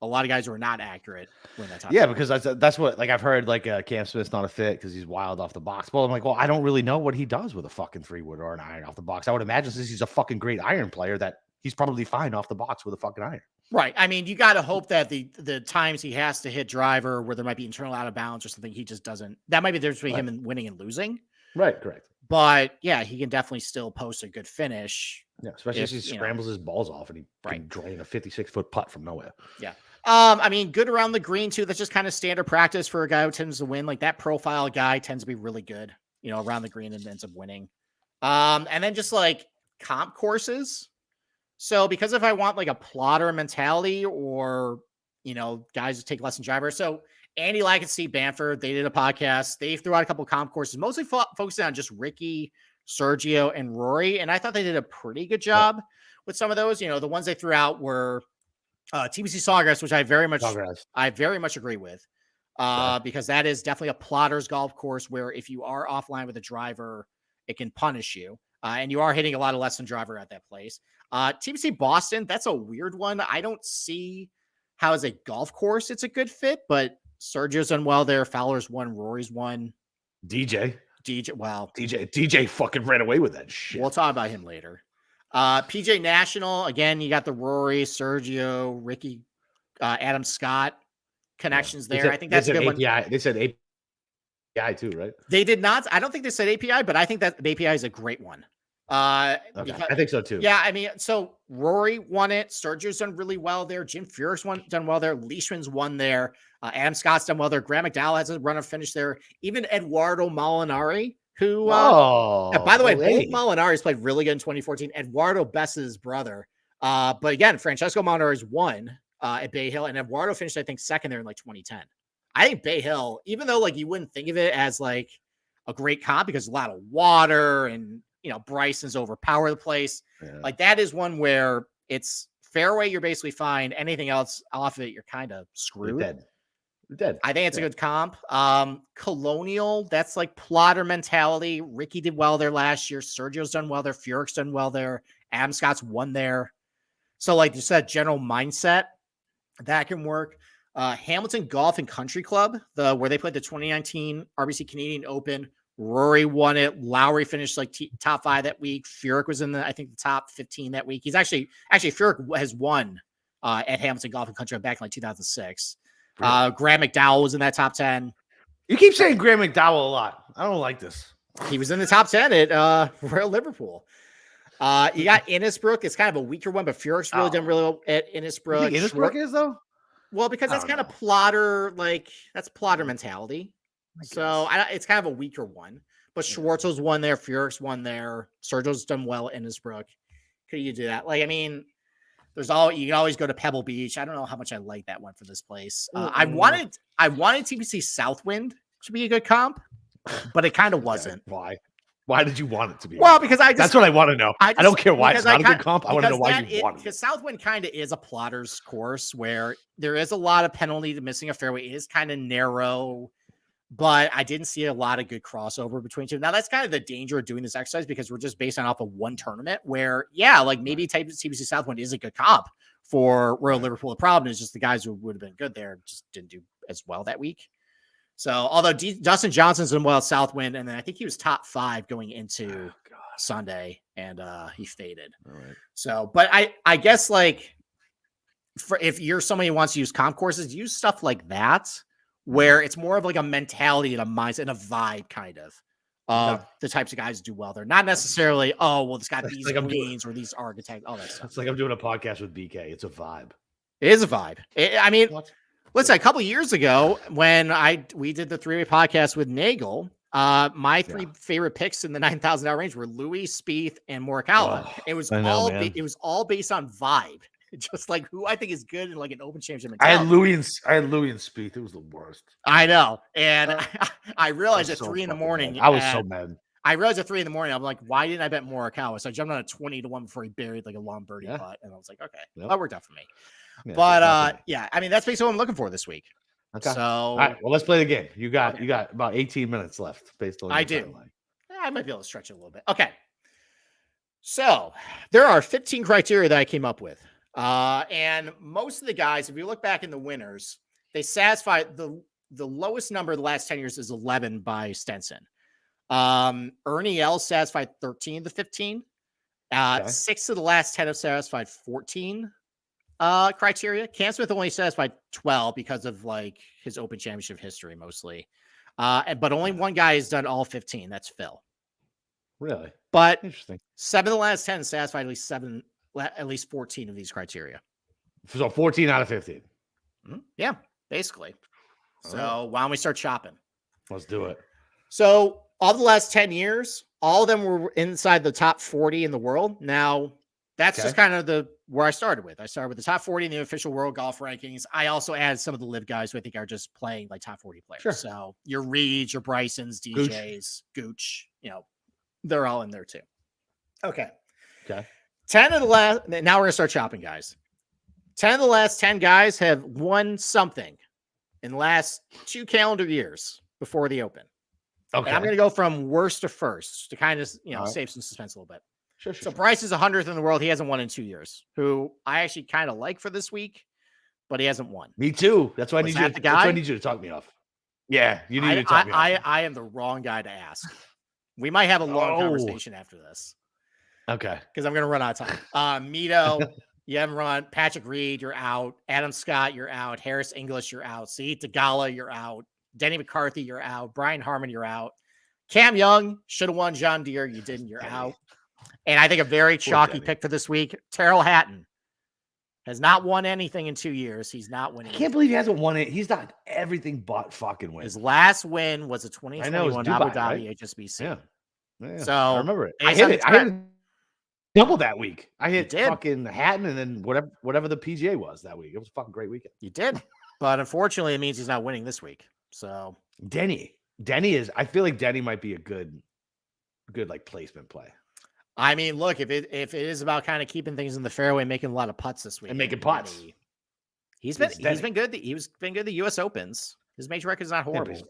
a lot of guys who are not accurate when that's happening. Yeah, because that's what, like, I've heard, like, Cam Smith's not a fit because he's wild off the box. Well, I'm like, well, I don't really know what he does with a fucking 3-wood or an iron off the box. I would imagine since he's a fucking great iron player that he's probably fine off the box with a fucking iron. Right. I mean, you got to hope that the times he has to hit driver where there might be internal out of bounds or something, he just doesn't. That might be the difference between him and winning and losing. Right, correct. But yeah, he can definitely still post a good finish. Yeah, especially if he scrambles his balls off and he can drain a 56-foot putt from nowhere. Yeah. I mean, good around the green too. That's just kind of standard practice for a guy who tends to win. Like that profile guy tends to be really good, around the green and ends up winning. And then just like comp courses. So because if I want like a plotter mentality or, guys who take lesson driver. So Andy Lack and Steve Bamford, they did a podcast. They threw out a couple of comp courses, mostly focusing on just Ricky, Sergio, and Rory. And I thought they did a pretty good job with some of those. The ones they threw out were TPC Sawgrass, which I very much agree with, because that is definitely a plotter's golf course where if you are offline with a driver, it can punish you. And you are hitting a lot of lesson driver at that place. TPC Boston, that's a weird one. I don't see how as a golf course it's a good fit, but Sergio's done well there. Fowler's won, Rory's won. DJ fucking ran away with that shit. We'll talk about him later. PJ National, again, you got the Rory, Sergio, Ricky, Adam Scott connections there. I think that's a good API. one. They said API too, right? They did not. I don't think they said API, but I think that the API is a great one. Okay. I think so too. Yeah, I mean, so Rory won it. Sergio's done really well there. Jim Furyk's done well there. Leishman's won there. Adam Scott's done well there. Graham McDowell has a run of finish there. Even Eduardo Molinari, who, by the way, both Molinaris played really good in 2014. Eduardo Bessa's brother. But again, Francesco Molinari's won at Bay Hill, and Eduardo finished, I think, second there in like 2010. I think Bay Hill, even though like you wouldn't think of it as like a great comp because a lot of water and Bryson's overpower the place. Yeah. Like that is one where it's fairway, you're basically fine. Anything else off of it, you're kind of screwed. You're dead. I think it's a good comp. Colonial, that's like plotter mentality. Ricky did well there last year. Sergio's done well there. Furyk's done well there. Adam Scott's won there. So like just that general mindset that can work. Hamilton Golf and Country Club, where they played the 2019 RBC Canadian Open. Rory won it. Lowry finished like top 5 that week. Furyk was in the top 15 that week. He's actually Furyk has won at Hamilton Golf and Country back in like 2006. Really? Graham McDowell was in that top 10. You keep saying Graham McDowell a lot. I don't like this. He was in the top 10 at Royal Liverpool. You got Innisbrook. It's kind of a weaker one, but Furyk's really done really well at Innisbrook. You think Innisbrook is though? Well, because that's kind of plotter, that's plotter mentality. So it's kind of a weaker one. But Schwartzel's won there. Furyk's won there. Sergio's done well at Innisbrook. Could you do that? Like, I mean, you can always go to Pebble Beach. I don't know how much I like that one for this place. I wanted TPC Southwind to be a good comp, but it kind of wasn't. Why? Why did you want it to be? Well, because that's what I want to know. I don't care why it's not a good comp. I want to know why you want it. Because Southwind kind of is a plotter's course where there is a lot of penalty to missing a fairway. It is kind of narrow, but I didn't see a lot of good crossover between two. Now, that's kind of the danger of doing this exercise because we're just based on off of one tournament where, maybe TPC Southwind is a good comp for Royal Liverpool. The problem is just the guys who would have been good there just didn't do as well that week. So, although Dustin Johnson's done well at Southwind, and then I think he was top 5 going into Sunday, and he faded. All right. So, but I guess if you're somebody who wants to use comp courses, use stuff like that, where it's more of like a mentality and a mindset and a vibe kind of the types of guys who do well there. Not necessarily, this got these greens or these architects, all that stuff. It's like I'm doing a podcast with BK. It's a vibe. It is a vibe. Listen, a couple years ago when we did the 3-way podcast with Nagel, my 3 favorite picks in the $9,000 range were Louis, Spieth, and Morikawa. It was all based on vibe, just like who I think is good in like an Open Championship mentality. I had Louis and Spieth. It was the worst. I know, and I realized at 3 in the morning. Mad. I was so mad. I realized at 3 in the morning, I'm like, why didn't I bet Morikawa? So I jumped on a 20-1 before he buried like a long birdie putt, and I was like, okay, that worked out for me. Yeah, but I mean, that's basically what I'm looking for this week. Okay. So, all right, well, let's play the game. You got about 18 minutes left based on. I do. I might be able to stretch it a little bit. Okay. So there are 15 criteria that I came up with, and most of the guys, if you look back in the winners, they satisfy the lowest number of the last 10 years is 11 by Stenson. Ernie Els satisfied 13 of the 15. 6 of the last 10 have satisfied 14. criteria. Cam Smith only satisfied 12 because of like his Open Championship history mostly. But only one guy has done all 15. That's Phil. Really? But Interesting. 7 of the last 10 satisfied at least 14 of these criteria. So 14 out of 15. Yeah, basically. All So right. why don't we start chopping? Let's do it. So all the last 10 years, all of them were inside the top 40 in the world. Now, that's just kind of where I started with. I started with the top 40 in the official world golf rankings. I also added some of the live guys who I think are just playing like top 40 players. Sure. So your Reeds, your Brysons, DJs, Gooch, they're all in there too. Okay. 10 of the last, now we're going to start chopping, guys. 10 of the last 10 guys have won something in the last 2 calendar years before the Open. Okay. And I'm going to go from worst to first to kind of, All right. save some suspense a little bit. Sure. So Bryce is 100th in the world. He hasn't won in 2 years, who I actually kind of like for this week, but he hasn't won. Me too. That's why I need you. That's why I need you to talk me off. Yeah, you need to talk me off. I am the wrong guy to ask. We might have a long conversation after this. Okay. Because I'm going to run out of time. Mito, you haven't run. Patrick Reed, you're out. Adam Scott, you're out. Harris English, you're out. Saeed Tagala, you're out. Denny McCarthy, you're out. Brian Harmon, you're out. Cam Young should have won John Deere. You didn't. You're out. And I think a very chalky pick for this week, Terrell Hatton has not won anything in 2 years. He's not winning. I can't believe he hasn't won it. He's not everything but fucking win. His last win was a 2021 Abu Dhabi right? HSBC. Yeah. So I remember it. I hit it double that week. I hit fucking Hatton and then whatever the PGA was that week. It was a fucking great weekend. You did. But unfortunately, it means he's not winning this week. So Denny is, I feel like Denny might be a good like placement play. I mean, look, if it is about kind of keeping things in the fairway, making a lot of putts this week, and making putts, he's been good. He's been good. The U.S. Opens, his major record is not horrible.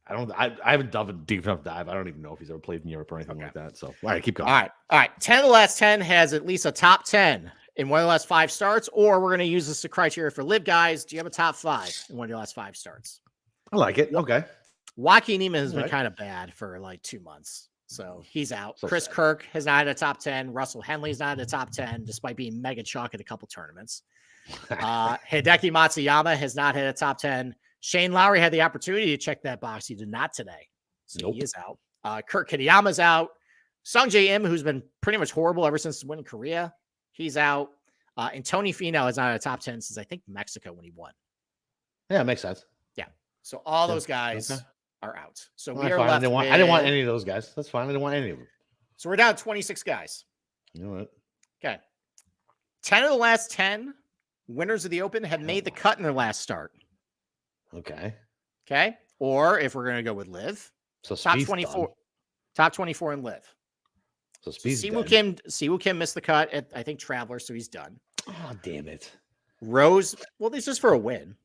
I haven't done a deep enough dive. I don't even know if he's ever played in Europe or anything like that. So all right, keep going. All right. 10 of the last 10 has at least a top 10 in one of the last 5 starts, or we're going to use this as a criteria for live guys. Do you have a top 5 in one of your last 5 starts? I like it. Okay. Joaquin Niemann has been kind of bad for like 2 months. So he's out. Chris Kirk has not had a top 10. Russell Henley's not had a top 10, despite being mega chalk at a couple tournaments. Hideki Matsuyama has not had a top 10. Shane Lowry had the opportunity to check that box. He did not today. So he is out. Kurt Kitayama's out. Sung J M, who's been pretty much horrible ever since winning Korea, he's out. And Tony Finau has not had a top 10 since I think Mexico when he won. Yeah, it makes sense. Yeah. So all those guys are out. So we are fine. left I didn't want any of those guys. That's fine. I didn't want any of them. So we're down to 26 guys. You know what? Okay. 10 of the last 10 winners of the Open have made the cut in their last start. Okay. Okay. Or if we're going to go with live, so top 24, done. Top 24 in live. So Siwoo Kim missed the cut at, I think, Traveler, so he's done. Oh, damn it. Rose, well, this is for a win.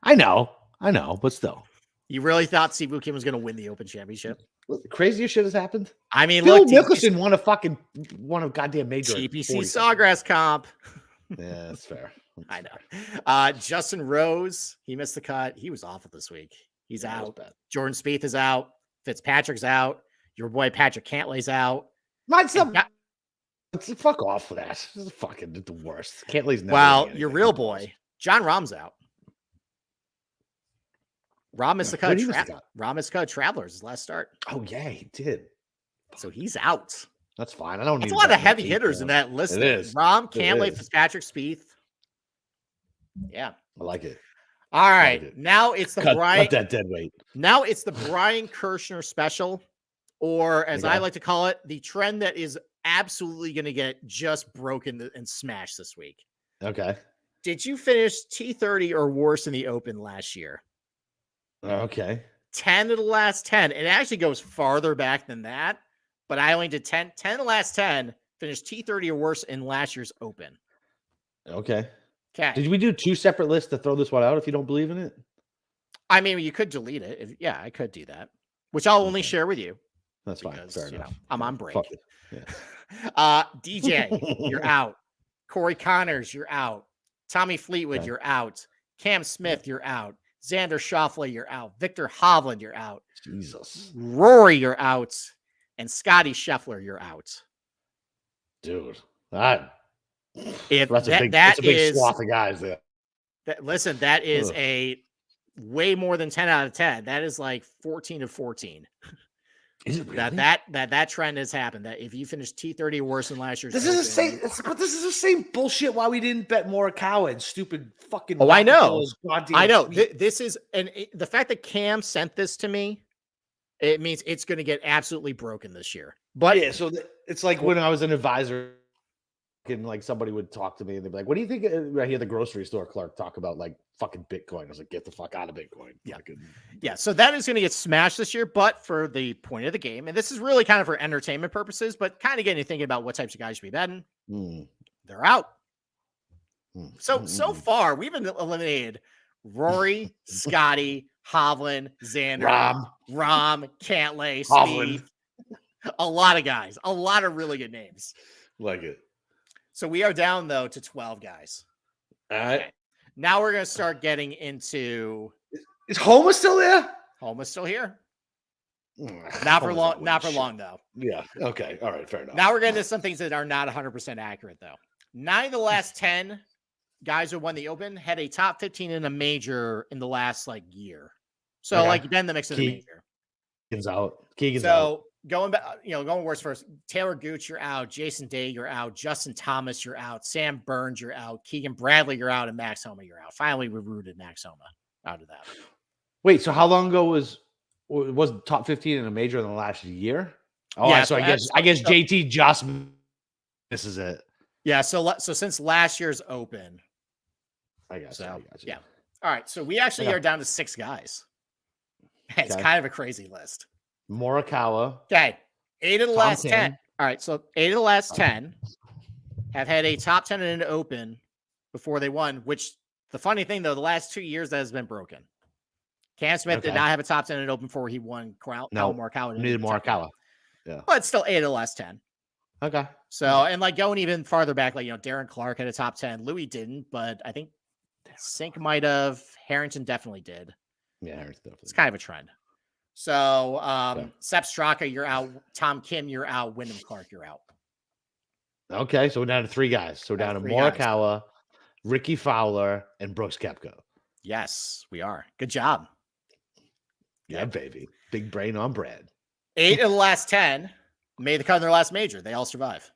I know, but still. You really thought Siwoo Kim was going to win the Open Championship? Crazier shit has happened. I mean, Phil Mickelson won a goddamn major. TPC Sawgrass comp. Yeah, that's fair. I know. Justin Rose, he missed the cut. He was awful this week. He's out. Jordan Spieth is out. Fitzpatrick's out. Your boy Patrick Cantlay's out. Fuck off with that. This is fucking the worst. Cantlay's never. Well, your real boy, John Rahm's out. Rahm missed the cut. Rahm missed the cut. Travelers his last start. Oh yeah, he did. So he's out. That's fine. I don't need. That's a lot of heavy hitters in that list. It is. Rahm, Cantlay, Fitzpatrick, Spieth. Yeah, I like it. All right, now it's the Brian. Cut that dead weight. Now it's the Brian Kirshner special, or as I like to call it, the trend that is absolutely going to get just broken and smashed this week. Okay. Did you finish T30 or worse in the Open last year? Okay. 10 of the last 10. It actually goes farther back than that, but I only did 10 of the last 10 finished T30 or worse in last year's Open. Okay. Okay. Did we do 2 separate lists to throw this one out if you don't believe in it? I mean, you could delete it. Yeah, I could do that, which I'll only share with you. That's fine. Fair enough. I'm on break. Yeah. DJ, you're out. Corey Connors, you're out. Tommy Fleetwood, you're out. Cam Smith, you're out. Xander Schauffele, you're out. Victor Hovland, you're out. Jesus. Rory, you're out. And Scotty Scheffler, you're out. Dude. If That's a big, that that's a big is swath of guys there. listen, that is Ugh. a way more than 10 out of 10. That is like 14 of 14. Is it really? That trend has happened. That if you finish T30 or worse than last year's, This is the same, Open- but this is the same bullshit. Why we didn't bet Morikawa and stupid fucking. Oh, I know. Rockefeller's goddamn I know. tweet. This is, and the fact that Cam sent this to me, it means it's going to get absolutely broken this year. But Yeah, so it's like when I was an advisor, and like somebody would talk to me and they'd be like, "What do you think?" I hear the grocery store clerk talk about like fucking Bitcoin. I was like, "Get the fuck out of Bitcoin." Yeah. Fucking- yeah, so that is going to get smashed this year. But for the point of the game, and this is really kind of for entertainment purposes, but kind of getting you thinking about what types of guys should be betting. Mm, They're out. mm, So mm. far, we've eliminated Rory, Scotty, Hovland, Xander, Rom, Cantlay, Hovland. Steve. A lot of guys, a lot of really good names. Like it. So we are down though to 12 guys. All right. Okay. Now we're going to start getting into Is Homa still there? Homa's still here. Mm, Not for Homa's long. not Not for winning long though. shit. Yeah. Okay. All right. Fair enough. Now we're getting to some things that are not 100% accurate though. 9 of the last 10 guys who won the Open had a top 15 in a major in the last like year. So Okay. like been the mix of the major. Keegan's out. Keegan's out. So going back, going worse first. Taylor Gooch, you're out. Jason Day, you're out. Justin Thomas, you're out. Sam Burns, you're out. Keegan Bradley, you're out. And Max Homa, you're out. Finally, we rooted Max Homa out of that. Wait. So how long ago was top 15 in a major in the last year? Oh, Yeah, so so I guess JT just this is it. Yeah. So since last year's Open. I guess. So, I got you. yeah. All right. So we actually Okay. are down to 6 guys. It's Okay. kind of a crazy list. Morikawa. Okay. 8 of the Tom last Kim. 10. All right. So 8 of the last 10 have had a top 10 in an Open before they won, which the funny thing, though, the last 2 years that has been broken. Cam Smith did Okay. not have a top 10 in an Open before he won. No, Morikawa didn't neither have a top 10. Morikawa. Yeah. But still 8 of the last 10. Okay. So, and like going even farther back, like, Darren Clark had a top 10. Louis didn't, but I think Sink might have. Harrington definitely did. Yeah, definitely. It's kind of a trend. So, Okay. Sepp Straka, you're out. Tom Kim, you're out. Wyndham Clark, you're out. Okay, so we're down to 3 guys. So we're down to 3 guys. Morikawa, Ricky Fowler, and Brooks Koepka. Yes, we are. Good job. Yeah, baby. Big brain on bread. 8 of the last 10 made the cut in their last major. They all survive.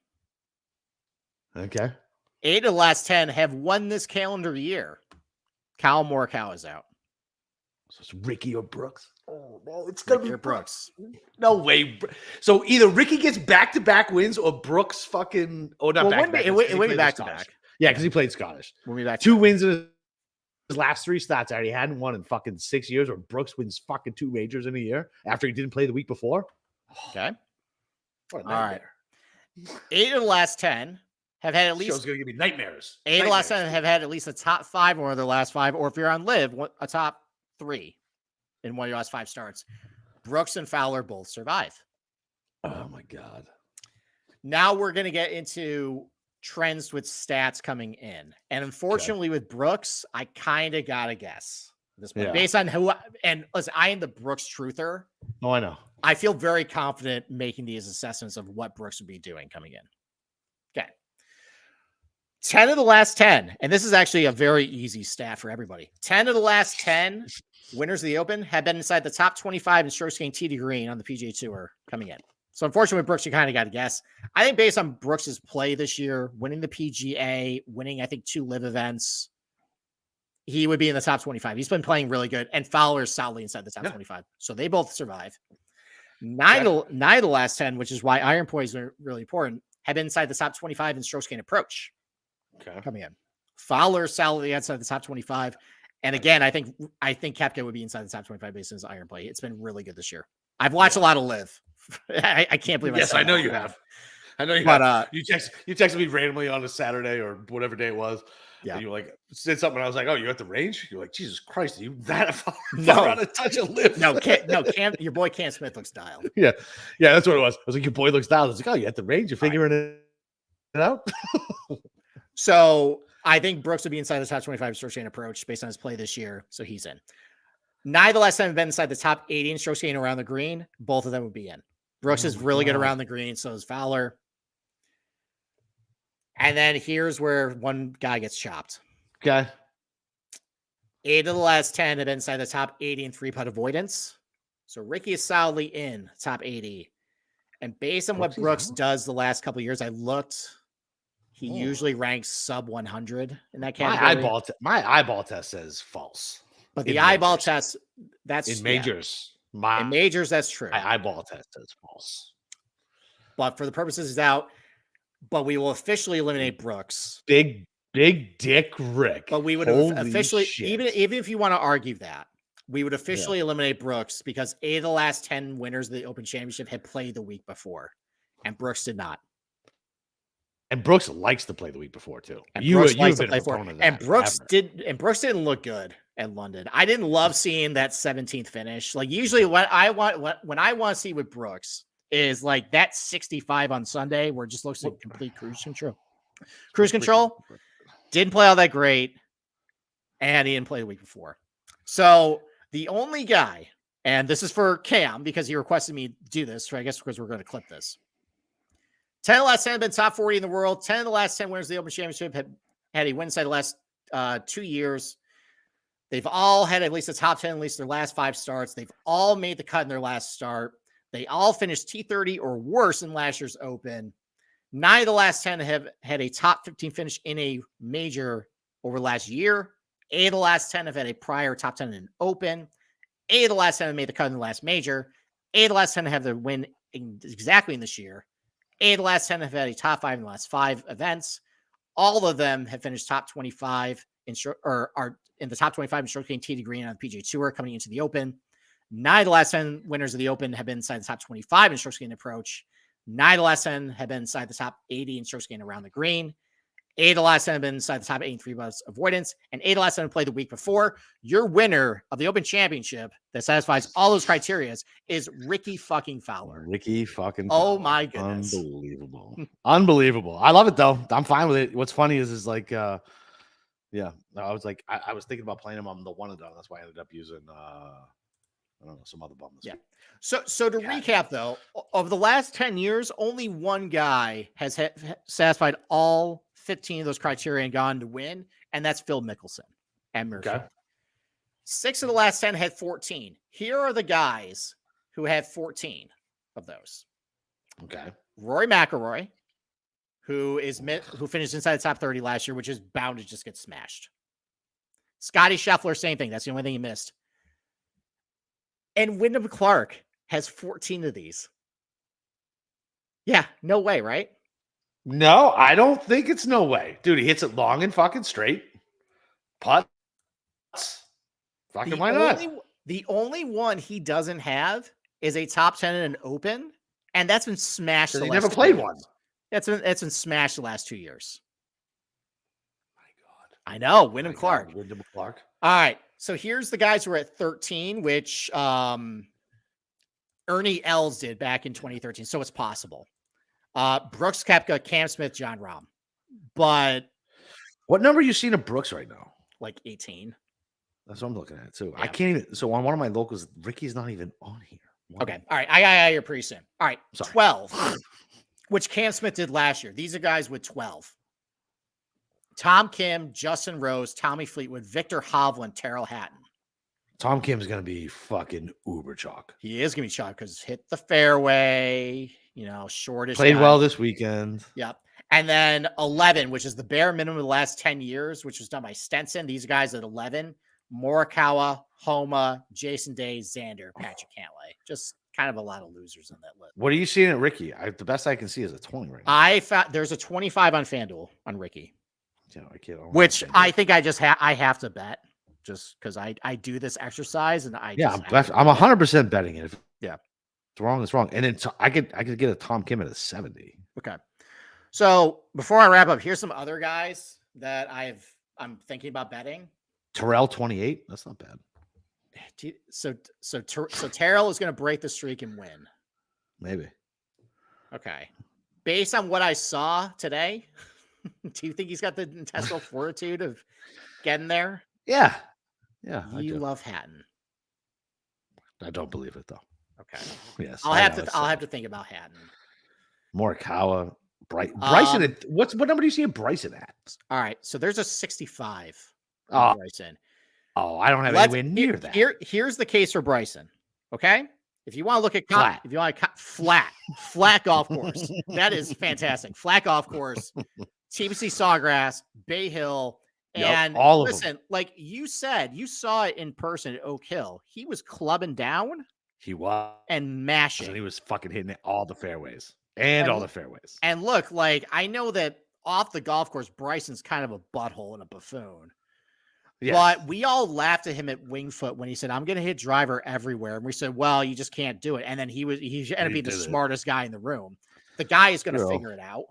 Okay. 8 of the last 10 have won this calendar year. Kyle Morikawa is out. So it's Ricky or Brooks. Oh no, it's Ricky or Brooks. No way. So either Ricky gets back-to-back wins or Brooks fucking not Well, back-to-back. it wins 'cause he went played back to Scottish. back. Yeah, because he played Scottish. We'll be back. 2 wins in his last 3 starts. I already hadn't won in fucking 6 years, or Brooks wins fucking 2 majors in a year after he didn't play the week before. Okay. What a All right. nightmare. 8 of the last 10 have had at This show's least gonna give me nightmares. 8 of the last 10 Nightmares. have had at least a top 5 in one of their last 5, or if you're on Live, a top 3 in one of your last 5 starts. Brooks and Fowler both survive. Oh my god. Now we're going to get into trends with stats coming in. And unfortunately with Brooks, I kind of got to guess at this point. Yeah. Based on and listen, I am the Brooks truther. Oh, I know. I feel very confident making these assessments of what Brooks would be doing coming in. Okay. 10 of the last 10, and this is actually a very easy stat for everybody. 10 of the last 10 winners of the Open have been inside the top 25 in strokes gained tee to green on the PGA Tour coming in. So unfortunately, with Brooks, you kind of got to guess. I think based on Brooks's play this year, winning the PGA, winning, I think, 2 live events, he would be in the top 25. He's been playing really good, and Fowler is solidly inside the top 25. So they both survive. 9 of the last 10, which is why iron poise are really important, have been inside the top 25 in strokes gained approach. Okay. Coming in. Fowler solidly outside the top 25. And again, I think Koepka would be inside the top 25 based on his iron play. It's been really good this year. I've watched a lot of Live. I can't believe Yes, said I know that. you have. I know you But have. You texted me randomly on a Saturday or whatever day it was. Yeah. And you were like, said something. And I was like, oh, you're at the range? You're like, Jesus Christ, are you that far No. on a touch of Live? no, Cam, your boy Cam Smith looks dialed. Yeah, that's what it was. I was like, your boy looks down. I was like, oh, you at the range? You're figuring it out? So I think Brooks would be inside the top 25 strokes gained approach based on his play this year. So he's in. 9 of the last 10 have been inside the top 80 in strokes gained around the green. Both of them would be in. Brooks is really good around the green. So is Fowler. And then here's where one guy gets chopped. Okay. 8 of the last 10 have been inside the top 80 in 3-putt avoidance. So Ricky is solidly in top 80. And based on what Brooks does the last couple of years, I looked. He usually ranks sub 100 in that category. My eyeball test says false. But the eyeball test, that's in majors. In majors, that's true. My eyeball test says false. But for the purposes, it's out. But we will officially eliminate Brooks. Big dick Rick. But we would officially, even if you want to argue that, we would officially eliminate Brooks because 8 of the last 10 winners of the Open Championship had played the week before, and Brooks did not. And Brooks likes to play the week before too. And Brooks likes to play for. And Brooks didn't look good at London. I didn't love seeing that 17th finish. Like usually, when I want to see with Brooks is like that 65 on Sunday, where it just looks like complete cruise control. Cruise control. Didn't play all that great, and he didn't play the week before. So the only guy, and this is for Cam because he requested me do this, so I guess because we're going to clip this. 10 of the last 10 have been top 40 in the world. 10 of the last 10 winners of the Open Championship had a win inside the last 2 years. They've all had at least a top 10, at least their last 5 starts. They've all made the cut in their last start. They all finished T30 or worse in last year's Open. 9 of the last 10 have had a top 15 finish in a major over last year. 8 of the last 10 have had a prior top 10 in an Open. 8 of the last 10 have made the cut in the last major. 8 of the last 10 have the win exactly in this year. 8 of the last 10 have had a top 5 in the last 5 events. All of them have finished top 25 or are in the top 25 in stroke gain tee to green on the PGA Tour coming into the Open. 9 of the last 10 winners of the Open have been inside the top 25 in stroke gain approach. 9 of the last 10 have been inside the top 80 in stroke gain around the green. 8 of the last 10 have been inside the top 8 in 3-putt avoidance, and 8 of the last 10 have played the week before. Your winner of the Open Championship that satisfies all those criteria is Ricky fucking Fowler. Ricky fucking Fowler. Oh my my goodness. Unbelievable. Unbelievable. I love it though. I'm fine with it. What's funny is like I was like, I was thinking about playing him on the one and done. That's why I ended up using I don't know, some other bum. Yeah. So to recap though, of the last 10 years, only one guy has satisfied all 15 of those criteria and gone to win, and that's Phil Mickelson at Murphy. Okay. 6 of the last 10 had 14. Here are the guys who had 14 of those. Okay. Rory McIlroy, who finished inside the top 30 last year, which is bound to just get smashed. Scotty Scheffler, same thing. That's the only thing he missed. And Wyndham Clark has 14 of these. Yeah, no way, right? No, I don't think it's no way. Dude, he hits it long and fucking straight. Putts. Fucking why not? The only one he doesn't have is a top 10 in an Open, and that's been smashed. He never played one. That's been smashed the last 2 years. My God. I know, Wyndham Clark. Wyndham Clark. All right. So here's the guys who are at 13, which Ernie Els did back in 2013. So it's possible. Brooks Koepka, Cam Smith, Jon Rahm. But what number are you seeing of Brooks right now? Like 18. That's what I'm looking at too. Yeah. I can't even. So on one of my locals, Ricky's not even on here. Okay. All right. I got here pretty soon. All right. Sorry. 12, which Cam Smith did last year. These are guys with 12. Tom Kim, Justin Rose, Tommy Fleetwood, Victor Hovland, Tyrrell Hatton. Tom Kim's going to be fucking uber chalk. He is going to be chalk because hit the fairway, shortish. Played well this weekend. Yep. And then 11, which is the bare minimum of the last 10 years, which was done by Stenson. These guys at 11, Morikawa, Homa, Jason Day, Xander, Patrick Cantlay. Just kind of a lot of losers on that list. What are you seeing at Ricky? The best I can see is a 20 right now. I found there's a 25 on FanDuel on Ricky. Yeah, I can't. Which I think I have to bet just because I do this exercise and I'm 100% betting it. If it's wrong, it's wrong. And then I could get a Tom Kim at a 70. Okay. So before I wrap up, here's some other guys that I'm thinking about betting. Terrell 28. That's not bad. So Terrell is going to break the streak and win. Maybe. Okay. Based on what I saw today, do you think he's got the intestinal fortitude of getting there? Yeah. Yeah. You love Hatton. I don't believe it though. Okay. Yes. I'll have to think about Hatton. Morikawa Bryson, what number do you see Bryson at? All right, so there's a 65 Oh, Bryson. Oh, I don't have anywhere near that. Here's the case for Bryson. Okay, if you want to look at flat, if you want to flat golf course, that is fantastic. Flat golf course, TPC Sawgrass, Bay Hill, and all listen, of them. like you said, you saw it in person at Oak Hill. He was clubbing down. He was and mashing. And he was fucking hitting all the fairways and all the fairways. And look, like I know that off the golf course, Bryson's kind of a butthole and a buffoon. Yes. But we all laughed at him at Wingfoot when he said, "I'm going to hit driver everywhere," and we said, "Well, you just can't do it." And then he ended up being the smartest guy in the room. The guy is going to figure it out.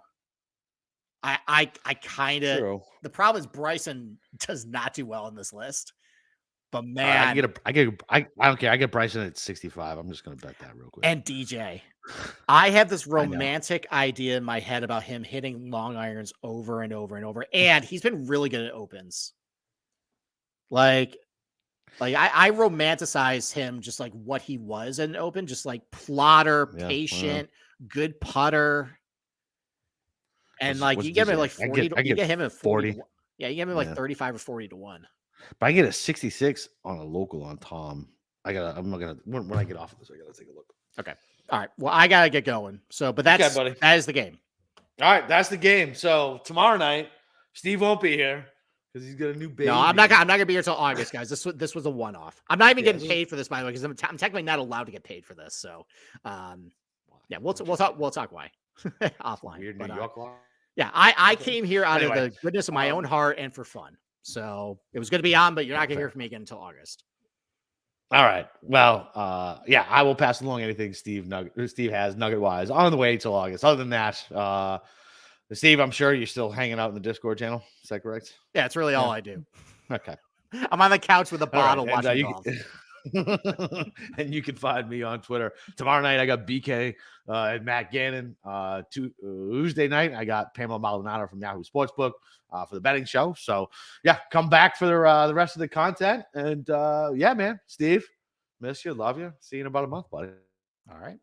I kind of. The problem is Bryson does not do well on this list. But man, I don't care. I get Bryson at 65. I'm just going to bet that real quick. And DJ, I have this romantic idea in my head about him hitting long irons over and over and over, and he's been really good at opens. Like I romanticize him just like what he was in open, just like plotter, patient, good putter. And you get him at like 40. You get him at 40. Yeah, you get him at like 35 or 40 to 1. But I get a 66 on a local on Tom. when I get off of this, I gotta take a look. Okay. All right. Well, I gotta get going. So, but that is the game. All right, that's the game. So tomorrow night, Steve won't be here because he's got a new baby. No, I'm not gonna be here till August, guys. This was a one-off. I'm not even getting paid for this, by the way, because I'm technically not allowed to get paid for this. So, yeah, we'll talk why offline. Weird New York law. Yeah, I came here out of the goodness of my own heart and for fun. So it was going to be on, but you're not going to hear from me again until August. All right. Well, yeah, I will pass along anything Steve has nugget wise on the way till August. Other than that, Steve, I'm sure you're still hanging out in the Discord channel. Is that correct? Yeah, it's really all I do. Okay. I'm on the couch with a bottle watching golf. And you can find me on Twitter. Tomorrow night, I got BK and Matt Gannon. Tuesday night, I got Pamela Maldonado from Yahoo Sportsbook for the betting show. So, yeah, come back for the rest of the content. And, yeah, man, Steve, miss you, love you. See you in about a month, buddy. All right.